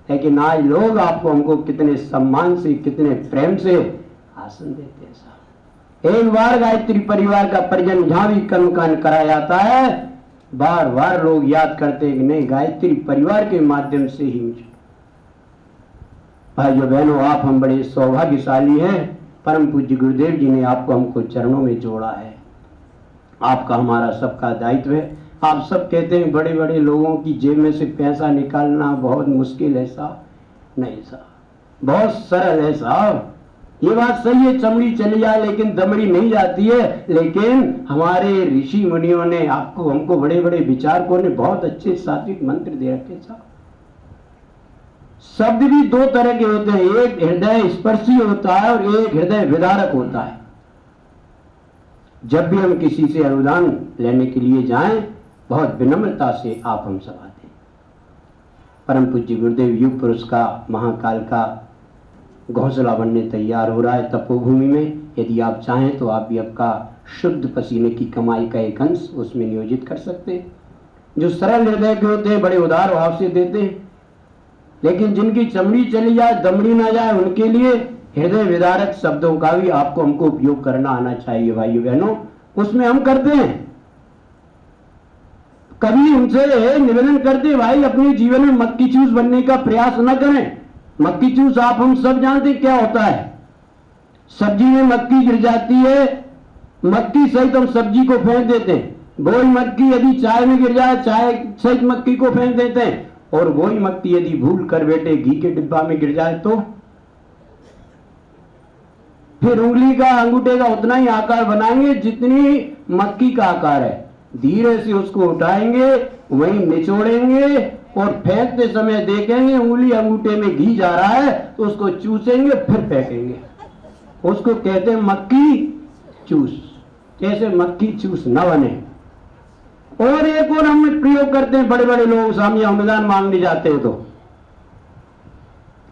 लेकिन आज लोग आपको हमको कितने सम्मान से कितने प्रेम से आसन देते हैं साहब। एक बार गायत्री परिवार का परिजन जहां भी कर्मकांड कराया जाता है, बार बार लोग याद करते हैं कि नहीं गायत्री परिवार के माध्यम से ही। भाइयों बहनों आप हम बड़े सौभाग्यशाली हैं, परम पूज्य गुरुदेव जी ने आपको हमको चरणों में जोड़ा है। आपका हमारा सबका दायित्व है। आप सब कहते हैं बड़े बड़े लोगों की जेब में से पैसा निकालना बहुत मुश्किल है साहब। नहीं साहब, बहुत सरल है साहब। ये बात सही है, चमड़ी चली जाए लेकिन दमड़ी नहीं जाती है। लेकिन हमारे ऋषि मुनियों ने आपको हमको बड़े बड़े विचारकों ने बहुत अच्छे सात्विक मंत्र दे रखे साहब। शब्द भी दो तरह के होते हैं, एक हृदय स्पर्शी होता है और एक हृदय विदारक होता है। जब भी हम किसी से अनुदान लेने के लिए जाएं, बहुत विनम्रता से आप हम सब आते हैं। परम पूज्य गुरुदेव युग पुरुष का महाकाल का घोंसला बनने तैयार हो रहा है तपोभूमि में। यदि आप चाहें तो आप भी आपका शुद्ध पसीने की कमाई का एक अंश उसमें नियोजित कर सकते हैं। जो सरल हृदय के होते हैं बड़े उदार भाव से देते हैं, लेकिन जिनकी चमड़ी चली जाए दमड़ी ना जाए उनके लिए हृदय विदारक शब्दों का भी आपको हमको उपयोग करना आना चाहिए। भाइयों बहनों उसमें हम करते हैं। कभी उनसे निवेदन करते भाई अपने जीवन में मक्की चूस बनने का प्रयास न करें। मक्की चूस आप हम सब जानते क्या होता है। सब्जी में मक्की गिर जाती है, मक्की सहित हम सब्जी को फेंक देते हैं। वही मक्की यदि चाय में गिर जाए चाय सहित मक्की को फेंक देते हैं। और वही मक्की यदि भूल कर बेटे घी के डिब्बा में गिर जाए तो फिर उंगली का अंगूठे का उतना ही आकार बनाएंगे जितनी मक्की का आकार है। धीरे से उसको उठाएंगे, वहीं निचोड़ेंगे और फेंकते समय देखेंगे उंगली अंगूठे में घी जा रहा है तो उसको चूसेंगे फिर फेंकेंगे। उसको कहते हैं मक्खी चूस, जैसे मक्खी चूस न बने। और एक और हम प्रयोग करते हैं, बड़े बड़े लोग सामने अनुदान मांगने जाते हैं तो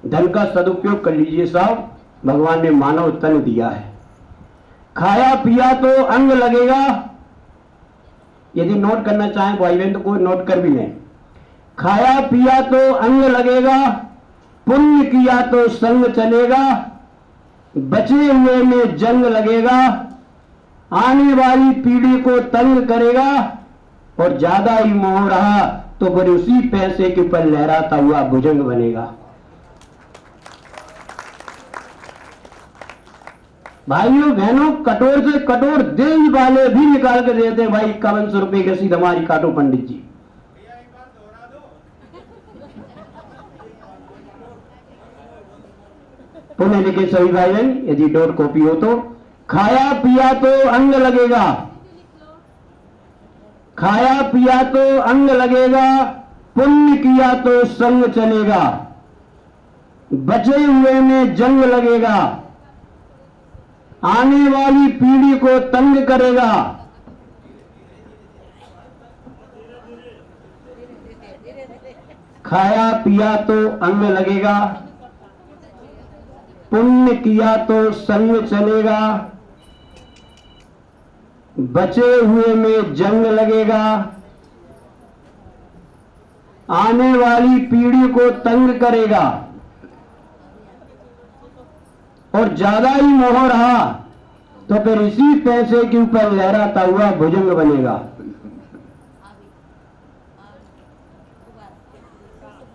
धन का सदुपयोग कर लीजिए साहब, भगवान ने मानव तन दिया है, खाया पिया तो अंग लगेगा। यदि नोट करना चाहें भाई बहन तो कोई नोट कर भी लें। खाया पिया तो अंग लगेगा, पुण्य किया तो संग चलेगा, बचे हुए में जंग लगेगा, आने वाली पीढ़ी को तंग करेगा, और ज्यादा ही मोह रहा तो फिर उसी पैसे के ऊपर लहराता हुआ भुजंग बनेगा। भाइयों बहनों, कटोर से कटोर देश वाले भी निकाल के देते हैं, भाई 5100 रुपए की रसीद हमारी काटो पंडित जी। पुणे लिखे सभी भाई बहन, यदि डोर कॉपी हो तो, खाया पिया तो अंग लगेगा, खाया पिया तो अंग लगेगा, पुण्य किया तो संग चलेगा, बचे हुए में जंग लगेगा, आने वाली पीढ़ी को तंग करेगा। खाया पिया तो अंग लगेगा, पुण्य किया तो संग चलेगा, बचे हुए में जंग लगेगा, आने वाली पीढ़ी को तंग करेगा, और ज्यादा ही मोह रहा तो फिर इसी पैसे के ऊपर लहराता हुआ भुजंग बनेगा।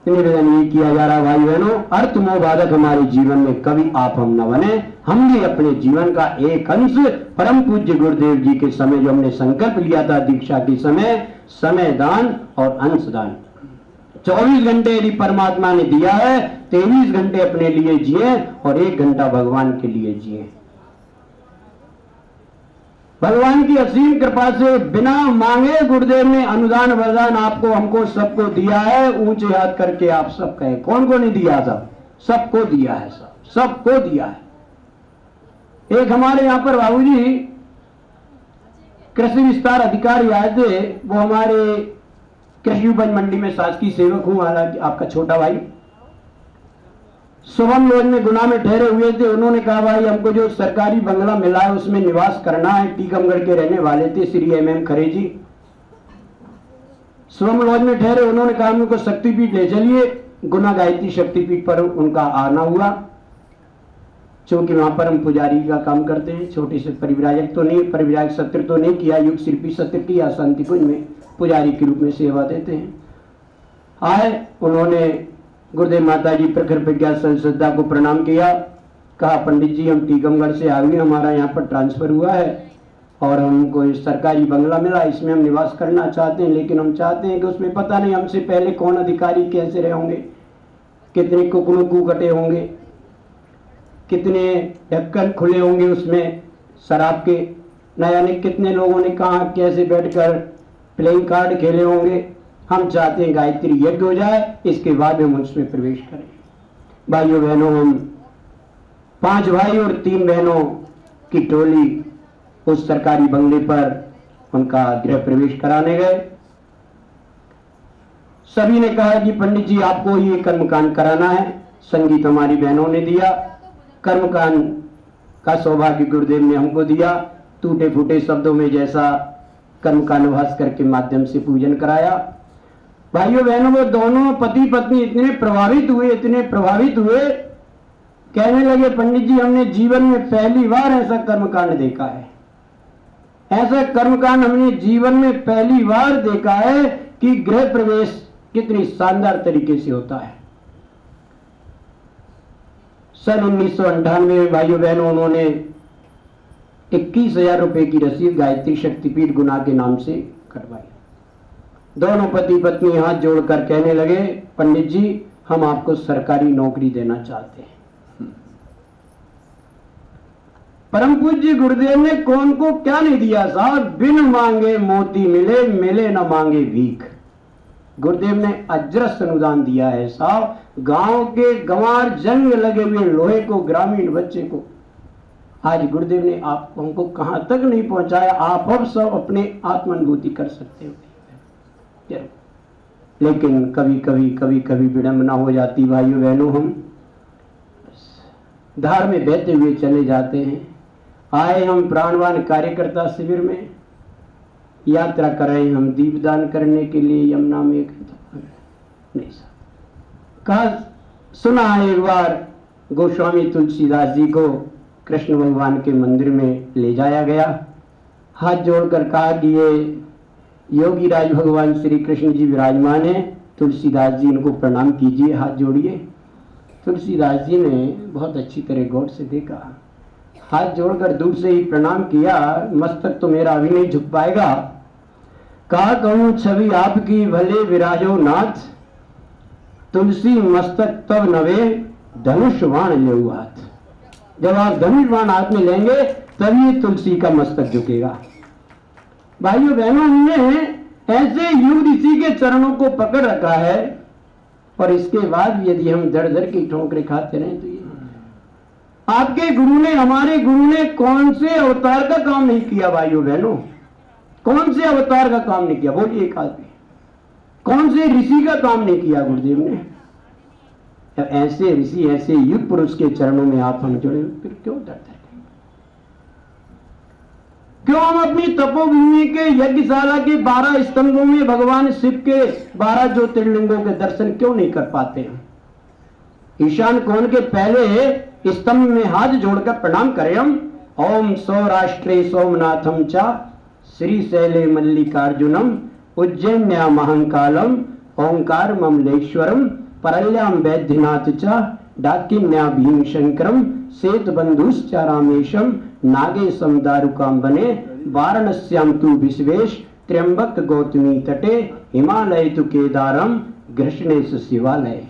निवेदन ये किया जा रहा भाई बहनों, अर्थ मोह बाधक हमारे जीवन में कभी आप हम न बने। हम भी अपने जीवन का एक अंश परम पूज्य गुरुदेव जी के समय जो हमने संकल्प लिया था दीक्षा के समय दान और अंश दान, 24 घंटे यदि परमात्मा ने दिया है, 23 घंटे अपने लिए जिए और 1 घंटा भगवान के लिए जिए। भगवान की असीम कृपा से बिना मांगे गुरुदेव ने अनुदान वरदान आपको हमको सबको दिया है। ऊंचे हाथ करके आप सब कहें, कौन को नहीं दिया था? सबको दिया है, सबको दिया है। एक हमारे यहाँ पर बाबूजी कृषि विस्तार अधिकारी आए थे, वो हमारे कृषि उपज मंडी में शासकीय सेवक हूं, हालांकि आपका छोटा भाई। शुभम लॉज में गुना में ठहरे हुए थे। उन्होंने कहा भाई हमको जो सरकारी बंगला मिला है उसमें निवास करना है। टीकमगढ़ के रहने वाले थे श्री MM खरे जी। शुभम लॉज में ठहरे, उन्होंने कहा हमको शक्तिपीठ ले चलिए। गुना गायत्री शक्तिपीठ पर उनका आना हुआ, क्योंकि वहां पर हम पुजारी का काम करते हैं। छोटे से परिव्राजक तो नहीं, परिव्राजक सत्र तो नहीं किया, युग शिल्पी सत्र किया, शांति कुंज में पुजारी के रूप में सेवा देते हैं। आए, उन्होंने गुरुदेव माता जी प्रखर प्रज्ञा श्रद्धा को प्रणाम किया। कहा पंडित जी हम टीकमगढ़ से आए हुए, हमारा यहाँ पर ट्रांसफर हुआ है और हमको सरकारी बंगला मिला, इसमें हम निवास करना चाहते हैं, लेकिन हम चाहते हैं कि उसमें पता नहीं हमसे पहले कौन अधिकारी कैसे रहे होंगे, कितने कुकड़ू कटे होंगे, कितने ढक्कन खुले होंगे उसमें शराब के, न जाने कितने लोगों ने कहाँ कैसे बैठकर प्लेइंग कार्ड खेले होंगे। हम चाहते हैं गायत्री यज्ञ हो जाए, इसके बाद हम उसमें प्रवेश करें। भाइयों बहनों, हम 5 भाई और 3 बहनों की टोली उस सरकारी बंगले पर उनका गृह प्रवेश कराने गए। सभी ने कहा कि पंडित जी आपको ये कर्मकांड कराना है। संगीत हमारी बहनों ने दिया, कर्मकांड का सौभाग्य गुरुदेव ने हमको दिया। टूटे फूटे शब्दों में जैसा कर्मकांड भास्कर के माध्यम से पूजन कराया। भाइयों बहनों, वो दोनों पति पत्नी इतने प्रभावित हुए, कहने लगे पंडित जी हमने जीवन में पहली बार ऐसा कर्मकांड देखा है। ऐसा कर्मकांड हमने जीवन में पहली बार देखा है कि गृह प्रवेश कितनी शानदार तरीके से होता है। सन 1998 में भाइयों बहनों उन्होंने 21,000 रुपए की रसीद गायत्री शक्तिपीठ गुना के नाम से कटवाई। दोनों पति पत्नी हाथ जोड़कर कहने लगे पंडित जी हम आपको सरकारी नौकरी देना चाहते हैं। परम पूज्य गुरुदेव ने कौन को क्या नहीं दिया साहब। बिन मांगे मोती मिले, मिले न मांगे भीख। गुरुदेव ने अजरस अनुदान दिया है साहब। गांव के गंवार जंग लगे हुए लोहे को, ग्रामीण बच्चे को आज गुरुदेव ने आप हमको कहां तक नहीं पहुंचाया। आप अब सब अपने आत्मानुभूति कर सकते हो। लेकिन कभी कभी विडंबना हो जाती भाइयों बहनों, हम धार में बहते हुए चले जाते हैं। आए हम प्राणवान कार्यकर्ता शिविर में, यात्रा कराए हम दीपदान करने के लिए यमुना में, नहीं कहा सुना है एक बार गोस्वामी तुलसीदास जी को कृष्ण भगवान के मंदिर में ले जाया गया। हाथ जोड़कर कहा कि ये योगी राज भगवान श्री कृष्ण जी विराजमान है, तुलसीदास जी इनको प्रणाम कीजिए, हाथ जोड़िए। तुलसीदास जी ने बहुत अच्छी तरह गौर से देखा, हाथ जोड़कर दूर से ही प्रणाम किया, मस्तक तो मेरा अभी नहीं झुक पाएगा। कहा कहूं छवि आपकी भले विराजो नाथ, तुलसी मस्तक तब नवे धनुष बाण ले हाथ। जब आप धनुष बाण हाथ में लेंगे तभी तुलसी का मस्तक झुकेगा। भाइयों बहनों, हमने ऐसे युग ऋषि के चरणों को पकड़ रखा है और इसके बाद यदि हम दर दर की ठोकरें खाते रहे तो ये आपके गुरु ने, हमारे गुरु ने कौन से अवतार का काम नहीं किया भाइयों बहनों, कौन से अवतार का काम नहीं किया? बोलिए एक आदमी, कौन से ऋषि का काम नहीं किया गुरुदेव ने? ऐसे ऋषि, ऐसे युग पुरुष के चरणों में आप हम जुड़े, फिर क्यों डरते? क्यों हम अपनी तपोभूमि के यज्ञशाला के 12 स्तंभों में भगवान शिव के 12 ज्योतिर्लिंगों के दर्शन क्यों नहीं कर पाते हैं? ईशान कोण के पहले स्तंभ में हाथ जोड़कर प्रणाम करें हम। ओम सौराष्ट्रे सोमनाथम चा श्री शैले मल्लिकार्जुनम उज्जैन्या महंकालम ओंकार ममलेश्वरम परल्याम वैद्यनाथ चा डाकिन्या भीमशंकरम सेत बंधुश्च रामेशम नागेशम दारुकांबने वाराणस्याम तु विश्वेश त्र्यंबक गौतमी तटे हिमालय तु केदारम घृष्णेश शिवालय।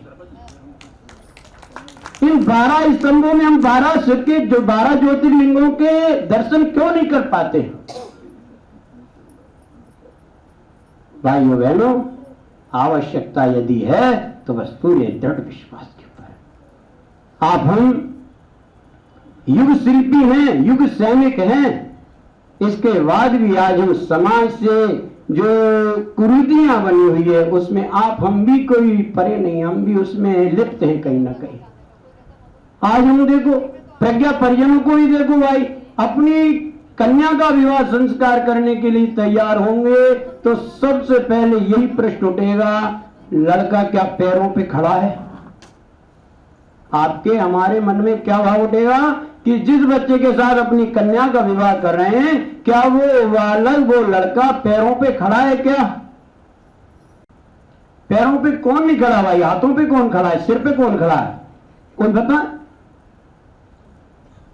इन 12 स्तंभों में हम 12 शिव के जो 12 ज्योतिर्लिंगों के दर्शन क्यों नहीं कर पाते? भाइयों बहनों, आवश्यकता यदि है तो बस पूरे दृढ़ विश्वास के ऊपर। आप हम युग शिल्पी हैं, युग सैनिक हैं, इसके बाद भी आज हम समाज से जो कुरीतियां बनी हुई है उसमें आप हम भी कोई परे नहीं, हम भी उसमें लिप्त हैं कहीं ना कहीं। आज हम देखो प्रज्ञा परिजनों को ही देखो भाई, अपनी कन्या का विवाह संस्कार करने के लिए तैयार होंगे तो सबसे पहले यही प्रश्न उठेगा, लड़का क्या पैरों पे खड़ा है? आपके हमारे मन में क्या भाव उठेगा कि जिस बच्चे के साथ अपनी कन्या का विवाह कर रहे हैं, क्या वो बालक, वो लड़का पैरों पे खड़ा है? क्या पैरों पे कौन नहीं खड़ा भाई? हाथों पे कौन खड़ा है? सिर पे कौन खड़ा है? कोई बता?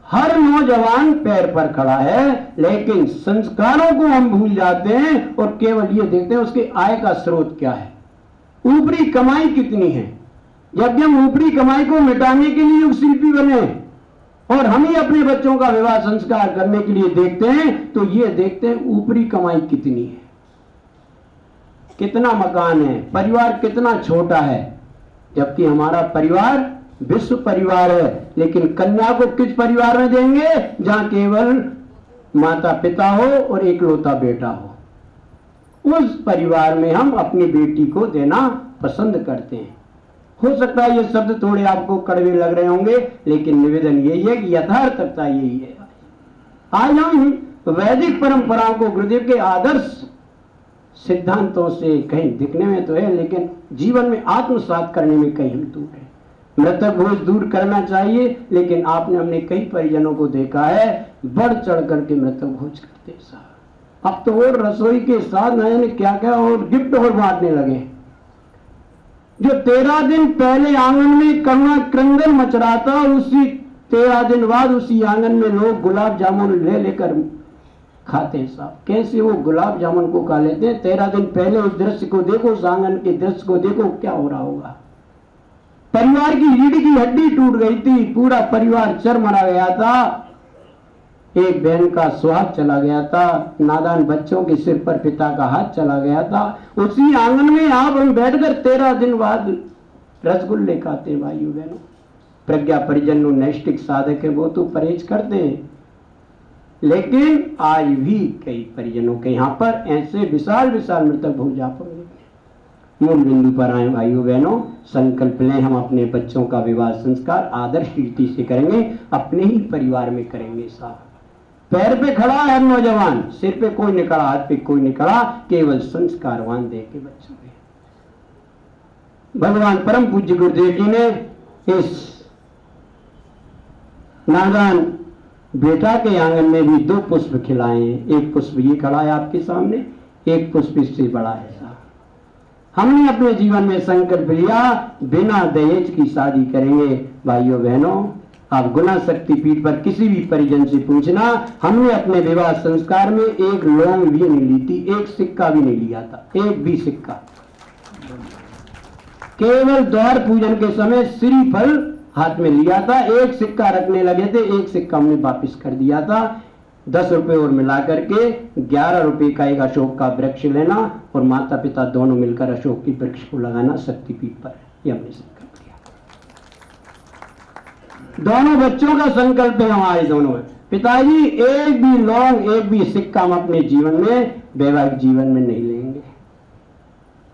हर नौजवान पैर पर खड़ा है, लेकिन संस्कारों को हम भूल जाते हैं और केवल ये देखते हैं उसके आय का स्रोत क्या है, ऊपरी कमाई कितनी है। जबकि हम ऊपरी कमाई को मिटाने के लिए युग शिल्पी बने और हम ही अपने बच्चों का विवाह संस्कार करने के लिए देखते हैं तो ये देखते हैं ऊपरी कमाई कितनी है, कितना मकान है, परिवार कितना छोटा है। जबकि हमारा परिवार विश्व परिवार है, लेकिन कन्या को किस परिवार में देंगे? जहां केवल माता पिता हो और एकलौता बेटा हो। उस परिवार में हम अपनी बेटी को देना पसंद करते हैं। हो सकता है ये शब्द थोड़े आपको कड़वे लग रहे होंगे, लेकिन निवेदन यही है कि यथार्थता यही है। आज हम वैदिक परंपराओं को, गुरुदेव के आदर्श सिद्धांतों से कहीं दिखने में तो है, लेकिन जीवन में आत्मसात करने में कहीं हम दूर है। मृतक भोज दूर करना चाहिए, लेकिन आपने हमने कई परिजनों को देखा है बढ़ चढ़ करके मृतक भोज करते साहब। अब तो और रसोई के साथ नए क्या क्या और गिफ्ट और बांटने लगे। जो 13 दिन पहले आंगन में करुणा क्रंदन मच रहा था, उसी 13 दिन बाद उसी आंगन में लोग गुलाब जामुन ले लेकर खाते हैं साहब। कैसे वो गुलाब जामुन को खा लेते हैं? 13 दिन पहले उस दृश्य को देखो, उस आंगन के दृश्य को देखो, क्या हो रहा होगा। परिवार की रीढ़ की हड्डी टूट गई थी, पूरा परिवार चरमरा गया था। एक बहन का सुहाग चला गया था, नादान बच्चों के सिर पर पिता का हाथ चला गया था। उसी आंगन में आप हम बैठकर 13 दिन बाद रसगुल्ले खाते हैं भाइयों बहनों। प्रज्ञा परिजन नैष्टिक साधक है, वो तो परहेज करते हैं, लेकिन आज भी कई परिजनों के यहाँ पर ऐसे विशाल विशाल मृतक भोग जा पड़े। मूल बिंदु पर आए भाइयों बहनों, संकल्प लें हम अपने बच्चों का विवाह संस्कार आदर्श रीति से करेंगे, अपने ही परिवार में करेंगे। साहब पैर पे खड़ा है हर नौजवान, सिर पे कोई नहीं खड़ा, हाथ पे कोई नहीं खड़ा, केवल संस्कारवान दे के बच्चों में। भगवान परम पूज्य गुरुदेव जी ने इस नादान बेटा के आंगन में भी 2 पुष्प खिलाए हैं। एक पुष्प ये खड़ा है आपके सामने, एक पुष्प इससे बड़ा है। साहब हमने अपने जीवन में संकल्प लिया बिना दहेज की शादी करेंगे। भाइयों बहनों, आप गुना शक्ति पीठ पर किसी भी परिजन से पूछना, हमने अपने विवाह संस्कार में एक लौंग भी नहीं ली थी, एक सिक्का भी नहीं लिया था, एक भी सिक्का। केवल द्वार पूजन के समय श्रीफल हाथ में लिया था, एक सिक्का रखने लगे थे, एक सिक्का हमने वापिस कर दिया था। 10 रुपए और मिला करके 11 रुपए का एक अशोक का वृक्ष लेना और माता पिता दोनों मिलकर अशोक की वृक्ष को लगाना शक्तिपीठ पर, यह हमने संकल्प लिया। दोनों बच्चों का संकल्प है हमारे दोनों में, पिताजी एक भी लौंग एक भी सिक्का हम अपने जीवन में वैवाहिक जीवन में नहीं लेंगे।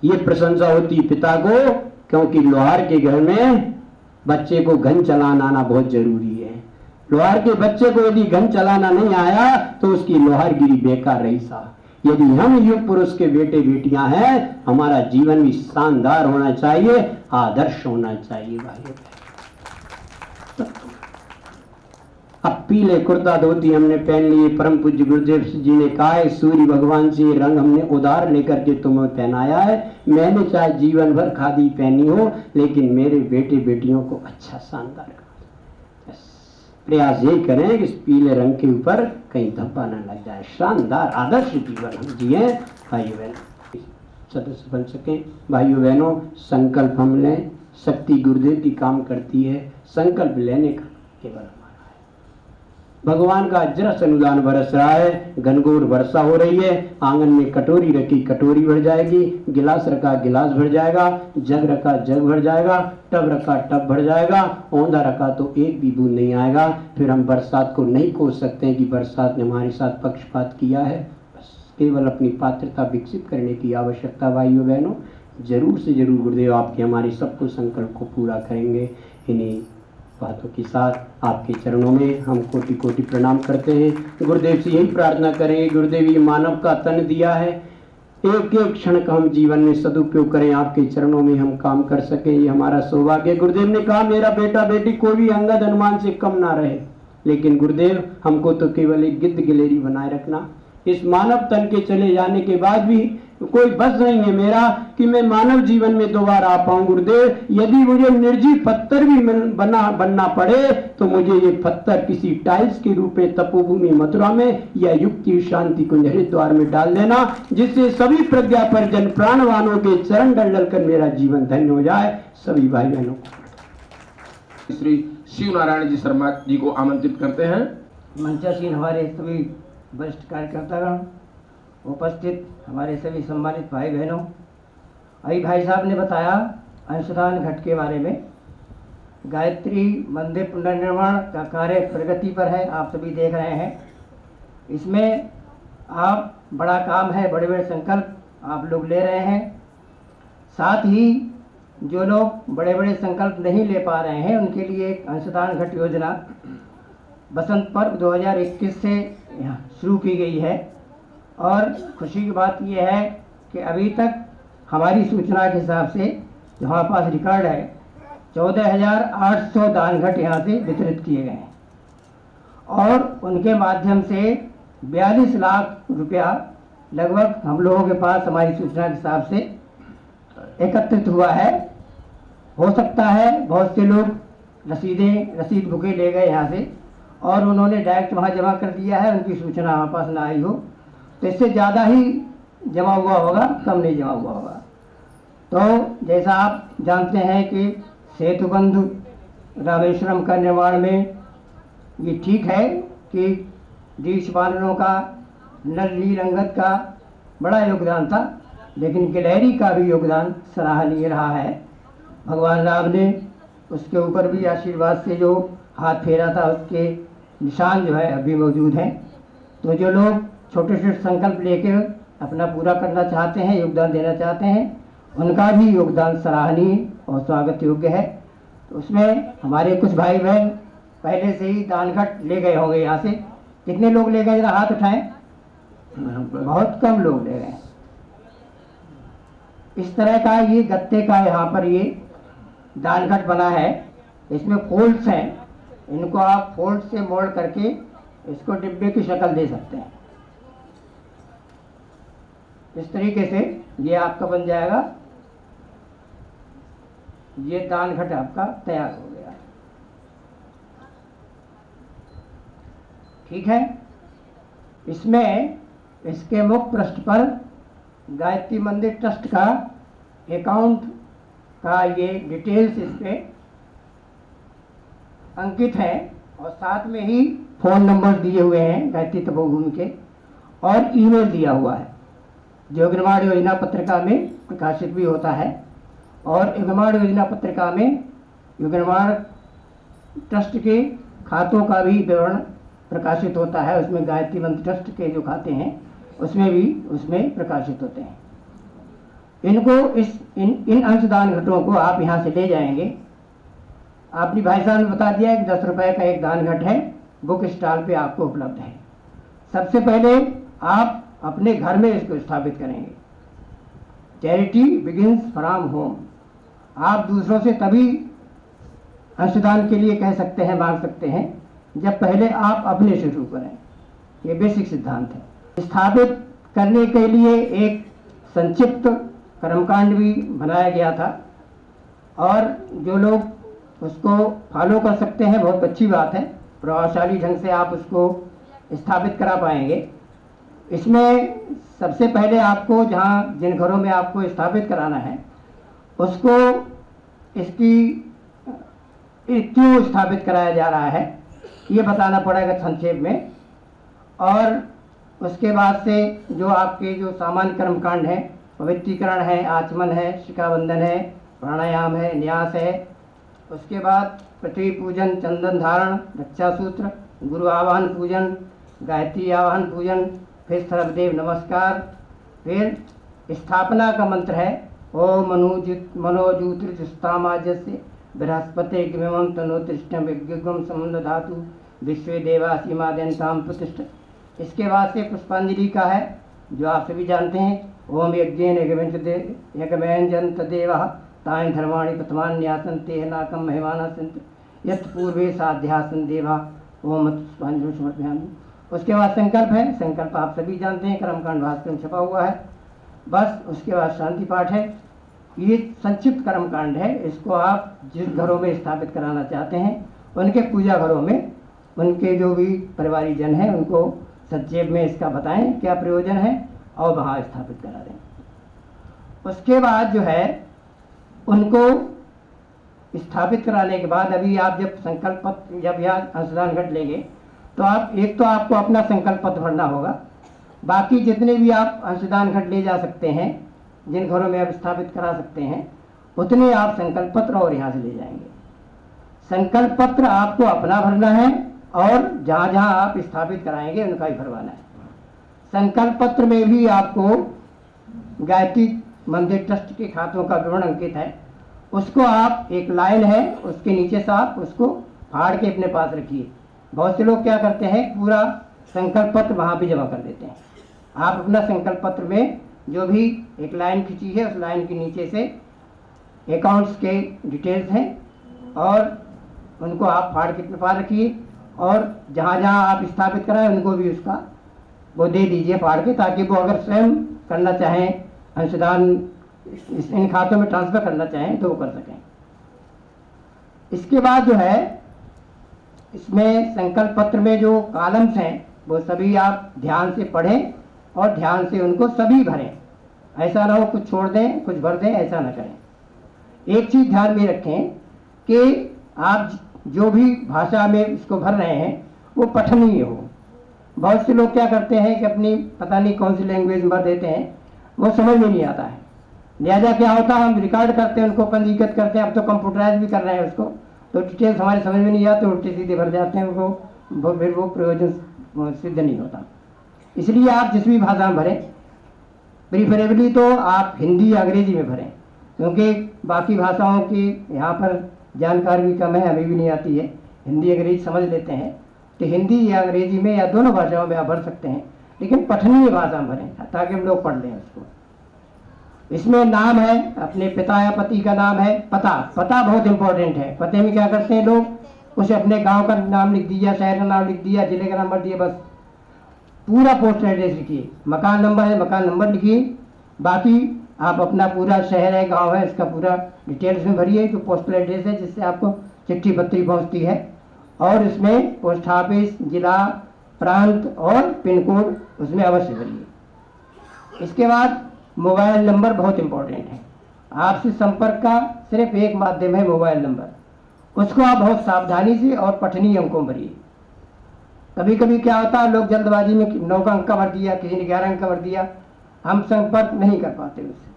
ये प्रशंसा होती पिता को, क्योंकि लोहार के घर में बच्चे को घन चलाना आना बहुत जरूरी है। लोहार के बच्चे को यदि घन चलाना नहीं आया तो उसकी लोहारगिरी बेकार रही। साहब यदि हम युग पुरुष के बेटे बेटियां हैं, हमारा जीवन भी शानदार होना चाहिए, आदर्श होना चाहिए। भाई अब पीले कुर्ता धोती हमने पहन लिए। परम पूज्य गुरुदेव जी ने कहा है, सूर्य भगवान से रंग हमने उधार लेकर के तुम्हें पहनाया है। मैंने चाहे जीवन भर खादी पहनी हो, लेकिन मेरे बेटे बेटियों को अच्छा शानदार प्रयास ये करें कि इस पीले रंग के ऊपर कहीं धब्बा न लग जाए, शानदार आदर्श जीवन हम जिए। भाइयों बहनों सदस्य बन सके। भाइयों बहनों संकल्प हम लें, शक्ति गुरुदेव की काम करती है, संकल्प लेने का केवल हमारा है। भगवान का अजरस अनुदान बरस रहा है, घनघोर वर्षा हो रही है। आंगन में कटोरी रखी, कटोरी भर जाएगी, गिलास रखा, गिलास भर जाएगा, जग रखा, जग भर जाएगा, टब रखा, टब भर जाएगा, औंधा रखा तो एक भी बूंद नहीं आएगा। फिर हम बरसात को नहीं कोस सकते हैं कि बरसात ने हमारे साथ पक्षपात किया है। बस केवल अपनी पात्रता विकसित करने की आवश्यकता। भाइयों बहनों जरूर से जरूर गुरुदेव आपके हमारे सबको संकल्प को पूरा करेंगे। इन्हीं बातों के साथ आपके चरणों में हम कोटि कोटि प्रणाम करते हैं। गुरुदेव से यही प्रार्थना करें, गुरुदेव ये मानव का तन दिया है, एक एक क्षण का हम जीवन में सदुपयोग करें, आपके चरणों में हम काम कर सकें, ये हमारा सौभाग्य। गुरुदेव ने कहा मेरा बेटा बेटी कोई भी अंगद हनुमान से कम ना रहे, लेकिन गुरुदेव हमको तो केवल एक गिद्ध गिलेरी बनाए रखना। इस मानव तन के चले जाने के बाद भी कोई बस नहीं है मेरा कि मैं मानव जीवन में दोबारा आ पाऊं। गुरुदेव यदि मुझे निर्जीव पत्थर भी बनना पड़े तो मुझे ये पत्थर किसी टाइल्स के रूप में तपोभूमि मथुरा में या युक्ति शांति कुंज हरिद्वार में डाल देना, जिससे सभी प्रज्ञा परिजन प्राणवानों के चरण डल कर मेरा जीवन धन्य हो जाए। सभी भाई बहनों को श्री शिव नारायण जी शर्मा जी को आमंत्रित करते हैं। मंचासीन हमारे सभी वरिष्ठ कार्यकर्तागण, उपस्थित हमारे सभी सम्मानित भाई बहनों, अभी भाई साहब ने बताया अंशदान घट के बारे में। गायत्री मंदिर पुनर्निर्माण का कार्य प्रगति पर है, आप सभी देख रहे हैं। इसमें आप बड़ा काम है, बड़े बड़े संकल्प आप लोग ले रहे हैं। साथ ही जो लोग बड़े बड़े संकल्प नहीं ले पा रहे हैं उनके लिए एक अंशदान घट योजना बसंत पर्व 2021 से यहाँ शुरू की गई है। और खुशी की बात यह है कि अभी तक हमारी सूचना के हिसाब से जो हमारे पास रिकॉर्ड है 14,800 दान घट यहाँ से वितरित किए गए हैं और उनके माध्यम से 42 लाख रुपया लगभग हम लोगों के पास हमारी सूचना के हिसाब से एकत्रित हुआ है। हो सकता है बहुत से लोग रसीद बुकें ले गए यहाँ से और उन्होंने डायरेक्ट वहाँ जमा कर दिया है, उनकी सूचना हमारे पास ना आई हो, तो इससे ज़्यादा ही जमा हुआ होगा, कम नहीं जमा हुआ होगा। तो जैसा आप जानते हैं कि सेतु बंधु रामेश्वरम का निर्माण में ये ठीक है कि डी पालनों का, नील अंगद का बड़ा योगदान था, लेकिन गिलहरी का भी योगदान सराहनीय रहा है। भगवान राम ने उसके ऊपर भी आशीर्वाद से जो हाथ फेरा था उसके निशान जो है अभी मौजूद हैं। तो जो लोग छोटे छोटे संकल्प लेकर अपना पूरा करना चाहते हैं, योगदान देना चाहते हैं, उनका भी योगदान सराहनीय और स्वागत योग्य है। तो उसमें हमारे कुछ भाई बहन पहले से ही दानघट ले गए होंगे यहाँ से। कितने लोग ले गए, जरा हाथ उठाएं। बहुत कम लोग ले गए। इस तरह का ये गत्ते का यहाँ पर ये दानघट बना है। इसमें फोल्ड्स हैं, इनको आप फोल्ड से मोड़ करके इसको डिब्बे की शक्ल दे सकते हैं। इस तरीके से ये आपका बन जाएगा। ये दानघट आपका तैयार हो गया। ठीक है। इसमें इसके मुख्य पृष्ठ पर गायत्री मंदिर ट्रस्ट का अकाउंट का ये डिटेल्स इस पे अंकित है और साथ में ही फ़ोन नंबर दिए हुए हैं गायत्री तपोभूमि के और ईमेल दिया हुआ है, जो निर्माण योजना पत्रिका में प्रकाशित भी होता है। और निर्माण योजना पत्रिका में निर्माण ट्रस्ट के खातों का भी विवरण प्रकाशित होता है। उसमें गायत्री मंदिर ट्रस्ट के जो खाते हैं उसमें भी उसमें प्रकाशित होते हैं। इनको इन अंशदान घटों को आप यहाँ से ले जाएंगे। आपने भाई साहब ने बता दिया है कि 10 रुपए का एक दान घट है, बुक स्टॉल पे आपको उपलब्ध है। सबसे पहले आप अपने घर में इसको स्थापित करेंगे। Charity begins from home. आप दूसरों से तभी अंशदान के लिए कह सकते हैं, मांग सकते हैं, जब पहले आप अपने शुरू करें। ये बेसिक सिद्धांत है। स्थापित करने के लिए एक संक्षिप्त कर्मकांड भी बनाया गया था और जो लोग उसको फॉलो कर सकते हैं बहुत अच्छी बात है। प्रभावशाली ढंग से आप उसको स्थापित करा पाएंगे। इसमें सबसे पहले आपको जहाँ जिन घरों में आपको स्थापित कराना है उसको इसकी क्यों स्थापित कराया जा रहा है ये बताना पड़ेगा संक्षेप में। और उसके बाद से जो आपके जो सामान्य कर्मकांड है, पवित्रीकरण है, आचमन है, शिखाबंधन है, प्राणायाम है, न्यास है। उसके बाद पृथ्वी पूजन, चंदन धारण, रक्षा सूत्र, गुरु आवाहन पूजन, गायत्री आवाहन पूजन, फिर सर्वदेव नमस्कार। फिर स्थापना का मंत्र है ओम मनोज्योतिर्जुस्तामाजस्य बृहस्पति गिमं तनोतिष्ठम यज्ञम संबंध धातु विश्व देवा सीमाद्यंताम प्रतिष्ठ। इसके बाद से पुष्पांजलि का है जो आप सभी जानते हैं। ओम यज्ञेन यज्ञमेंजंत देवा तानि धर्माणि प्रथमान्यासन ते नाकम महिमाना संत यत् पूर्वे साध्यासन देवा ओम पुष्पांजलि समर्पयामि। उसके बाद संकल्प है। संकल्प आप सभी जानते हैं, कर्मकांड भास्कर में छपा हुआ है। बस उसके बाद शांति पाठ है। ये संक्षिप्त कर्मकांड है। इसको आप जिस घरों में स्थापित कराना चाहते हैं उनके पूजा घरों में उनके जो भी परिवारिक जन हैं उनको संक्षेप में इसका बताएं क्या प्रयोजन है और वहाँ स्थापित करा दें। उसके बाद जो है उनको स्थापित कराने के बाद अभी आप जब संकल्प पत्र जब यहाँ अंशदान घट लेंगे तो आप एक तो आपको अपना संकल्प पत्र भरना होगा। बाकी जितने भी आप अंशदान घट ले जा सकते हैं, जिन घरों में आप स्थापित करा सकते हैं, उतने आप संकल्प पत्र और यहाँ से ले जाएंगे। संकल्प पत्र आपको अपना भरना है और जहाँ जहाँ आप स्थापित कराएंगे उनका ही भरवाना है। संकल्प पत्र में भी आपको गायत्री मंदिर ट्रस्ट के खातों का विवरण अंकित है। उसको आप एक लाइन है उसके नीचे से आप उसको फाड़ के अपने पास रखिए। बहुत से लोग क्या करते हैं, पूरा संकल्प पत्र वहाँ पे जमा कर देते हैं। आप अपना संकल्प पत्र में जो भी एक लाइन खींची है उस लाइन के नीचे से अकाउंट्स के डिटेल्स हैं और उनको आप फाड़ के अपने पास रखिए और जहाँ जहाँ आप स्थापित कराएं उनको भी उसका वो दे दीजिए फाड़ के, ताकि वो अगर स्वयं करना चाहें अंशदान इन खातों में ट्रांसफ़र करना चाहें तो वो कर सकें। इसके बाद जो है इसमें संकल्प पत्र में जो कॉलम्स हैं वो सभी आप ध्यान से पढ़ें और ध्यान से उनको सभी भरें। ऐसा ना हो कुछ छोड़ दें कुछ भर दें, ऐसा ना करें। एक चीज़ ध्यान में रखें कि आप जो भी भाषा में इसको भर रहे हैं वो पठनीय हो। बहुत से लोग क्या करते हैं कि अपनी पता नहीं कौन सी लैंग्वेज में भर देते हैं, वो समझ में नहीं आता है। लिहाजा क्या होता है, हम रिकॉर्ड करते हैं, उनको पंजीकृत करते हैं, अब तो कंप्यूटराइज भी कर रहे हैं उसको, तो डिटेल्स हमारे समझ में नहीं आते, उल्टे सीधे भर जाते हैं, फिर वो प्रयोजन सिद्ध नहीं होता। इसलिए आप जिस भी भाषा में भरें, प्रीफरेबली तो आप हिंदी या अंग्रेजी में भरें, क्योंकि बाकी भाषाओं की यहाँ पर जानकारी भी कम है, हमें भी नहीं आती है। हिंदी अंग्रेजी समझ लेते हैं, तो हिंदी या अंग्रेजी में या दोनों भाषाओं में आप भर सकते हैं, लेकिन पठनीय भाषा में भरें ताकि हम लोग पढ़ लें उसको। इसमें नाम है, अपने पिता या पति का नाम है, पता बहुत इंपॉर्टेंट है। पते में क्या करते हैं लोग, उसे अपने गांव का नाम लिख दिया, शहर का नाम लिख दिया, जिले का नंबर दिया, बस। पूरा पोस्टल एड्रेस लिखिए, मकान नंबर है मकान नंबर लिखिए, बाकी आप अपना पूरा शहर है गांव है इसका पूरा डिटेल्स में भरिए, जो पोस्टल एड्रेस है जिससे आपको चिट्ठी पत्री पहुंचती है, और इसमें पोस्ट ऑफिस, जिला, प्रांत और पिन कोड उसमें अवश्य भरिए। इसके बाद मोबाइल नंबर बहुत इंपॉर्टेंट है। आपसे संपर्क का सिर्फ एक माध्यम है मोबाइल नंबर, उसको आप बहुत सावधानी से और पठनीय अंकों में भरिए। कभी कभी क्या होता है, लोग जल्दबाजी में 9 का अंक भर दिया, किसी ने 11 अंक भर दिया, हम संपर्क नहीं कर पाते उससे।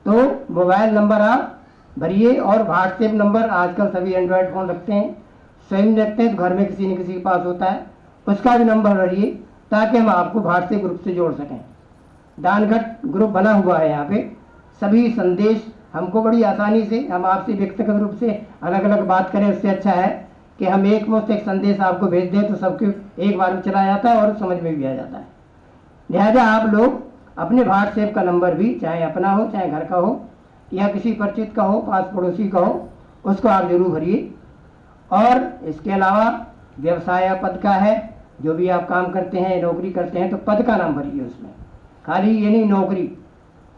तो मोबाइल नंबर आप भरिए, और व्हाट्सएप नंबर आजकल सभी एंड्रॉयड फ़ोन रखते हैं, स्वयं रखते हैं, तो घर में किसी न किसी के पास होता है, उसका भी नंबर भरिए ताकि हम आपको व्हाट्सएप ग्रुप से जोड़ सकें। दानघट ग्रुप बना हुआ है, यहाँ पे सभी संदेश हमको बड़ी आसानी से, हम आपसे व्यक्तिगत रूप से अलग अलग बात करें, उससे अच्छा है कि हम एक मुश्त एक संदेश आपको भेज दें, तो सबके एक बार में चला जाता है और समझ में भी आ जाता है। लिहाजा आप लोग अपने व्हाट्सएप का नंबर भी, चाहे अपना हो चाहे घर का हो या किसी परिचित का हो, पास पड़ोसी का हो, उसको आप जरूर भरिए। और इसके अलावा व्यवसाय या पद का है, जो भी आप काम करते हैं, नौकरी करते हैं, तो पद का नाम भरिए उसमें, खाली ये नहीं नौकरी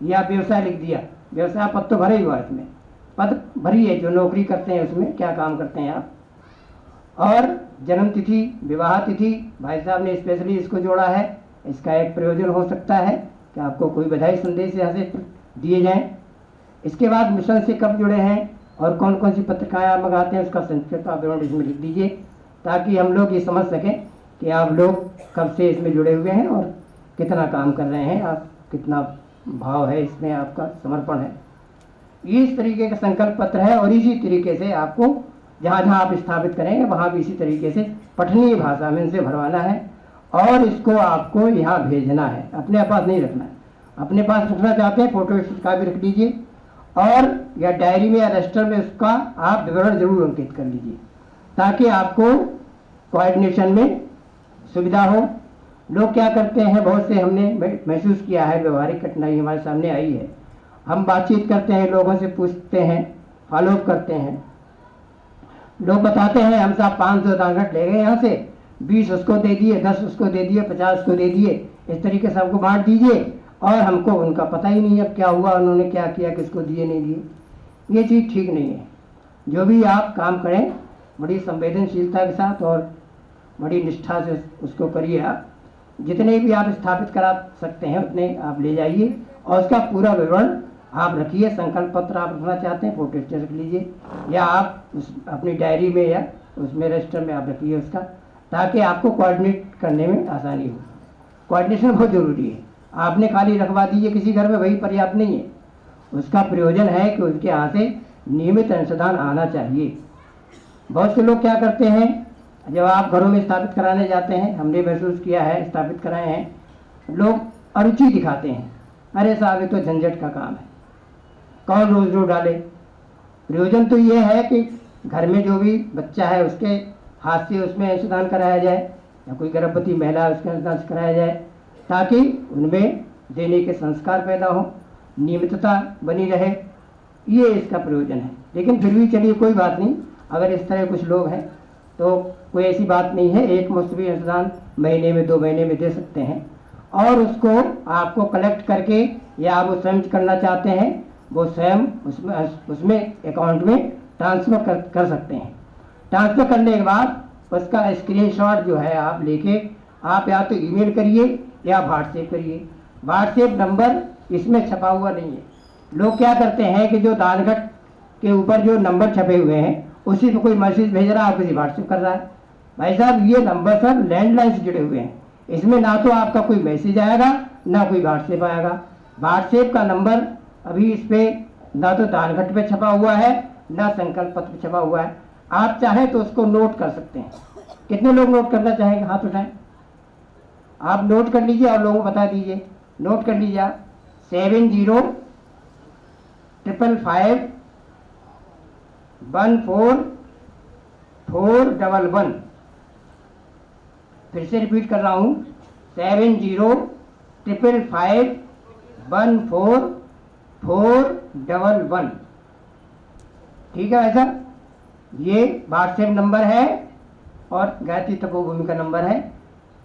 या व्यवसाय लिख दिया, व्यवसाय पद तो भरे ही हुआ, इसमें पद भरिए जो नौकरी करते हैं उसमें क्या काम करते हैं आप। और जन्म तिथि, विवाह तिथि, भाई साहब ने स्पेशली इसको जोड़ा है, इसका एक प्रयोजन हो सकता है कि आपको कोई बधाई संदेश यहाँ से दिए जाएं। इसके बाद मिशन से कब जुड़े हैं और कौन कौन सी पत्रिकाएं आप मंगाते हैं, उसका संक्षिप्त विवरण इसमें लिख दीजिए, ताकि हम लोग ये समझ सकें कि आप लोग कब से इसमें जुड़े हुए हैं और कितना काम कर रहे हैं, आप कितना भाव है इसमें, आपका समर्पण है। इस तरीके का संकल्प पत्र है, और इसी तरीके से आपको जहाँ जहाँ आप स्थापित करेंगे वहाँ भी इसी तरीके से पठनीय भाषा में इनसे भरवाना है, और इसको आपको यहाँ भेजना है, अपने पास नहीं रखना है। अपने पास रखना चाहते हैं फोटो का भी रख लीजिए, और या डायरी में या रजिस्टर में उसका आप विवरण जरूर अंकित कर लीजिए, ताकि आपको कोऑर्डिनेशन में सुविधा हो। लोग क्या करते हैं, बहुत से हमने महसूस किया है, व्यवहारिक कठिनाई हमारे सामने आई है। हम बातचीत करते हैं, लोगों से पूछते हैं, फॉलोअप करते हैं, लोग बताते हैं हम साहब 500 दानघट ले गए, यहाँ से 20 उसको दे दिए, 10 उसको दे दिए, 50 उसको दे दिए, इस तरीके से हमको बांट दीजिए, और हमको उनका पता ही नहीं अब क्या हुआ, उन्होंने क्या किया, किसको दिए नहीं दिए। ये चीज़ ठीक नहीं है। जो भी आप काम करें बड़ी संवेदनशीलता के साथ और बड़ी निष्ठा से उसको करिए। आप जितने भी आप स्थापित करा सकते हैं उतने आप ले जाइए, और उसका पूरा विवरण आप रखिए। संकल्प पत्र आप रखना चाहते हैं फोटो स्टेट रख लीजिए, या आप अपनी डायरी में या उसमें रजिस्टर में आप रखिए उसका, ताकि आपको कोऑर्डिनेट करने में आसानी हो। कोऑर्डिनेशन बहुत ज़रूरी है। आपने खाली रखवा दीजिए किसी घर में, वही पर्याप्त नहीं है। उसका प्रयोजन है कि उसके यहाँ से नियमित अंशदान आना चाहिए। बहुत से लोग क्या करते हैं, जब आप घरों में स्थापित कराने जाते हैं, हमने महसूस किया है, स्थापित कराए हैं, लोग अरुचि दिखाते हैं, अरे साहब ये तो झंझट का काम है, कौन रोज रोज डाले। प्रयोजन तो ये है कि घर में जो भी बच्चा है उसके हाथ से उसमें अंशदान कराया जाए, या कोई गर्भवती महिला है उसके अंशदान कराया जाए, ताकि उनमें देने के संस्कार पैदा हो, नियमितता बनी रहे। ये इसका प्रयोजन है। लेकिन फिर भी चलिए कोई बात नहीं, अगर इस तरह कुछ लोग हैं तो कोई ऐसी बात नहीं है, एक मुश्त भी अंशदान महीने में 2 महीने में दे सकते हैं, और उसको आपको कलेक्ट करके, या आप वो स्वयं करना चाहते हैं वो स्वयं उसमें अकाउंट में ट्रांसफ़र कर सकते हैं। ट्रांसफ़र करने के बाद उसका स्क्रीनशॉट जो है आप लेके आप या तो ईमेल करिए या व्हाट्सएप करिए। व्हाट्सएप नंबर इसमें छपा हुआ नहीं है। लोग क्या करते हैं कि जो दानघट के ऊपर जो नंबर छपे हुए हैं उसी पे कोई मैसेज भेज रहा है, किसी व्हाट्सएप कर रहा है। भाई साहब ये नंबर सब लैंडलाइन से जुड़े हुए हैं, इसमें ना तो आपका कोई मैसेज आएगा ना कोई व्हाट्सएप आएगा। व्हाट्सएप का नंबर अभी इस पे ना तो दानघट पे छपा हुआ है ना संकल्प पत्र पे छपा हुआ है। आप चाहें तो उसको नोट कर सकते हैं। कितने लोग नोट करना चाहेंगे? हाथ उठाएं। आप नोट कर लीजिए और लोगों को बता दीजिए। नोट कर लीजिए आप 7055514411। फिर से रिपीट कर रहा हूँ 7055514411। ठीक है ऐसा, ये व्हाट्सएप नंबर है और गायत्री तपोभूमि का नंबर है।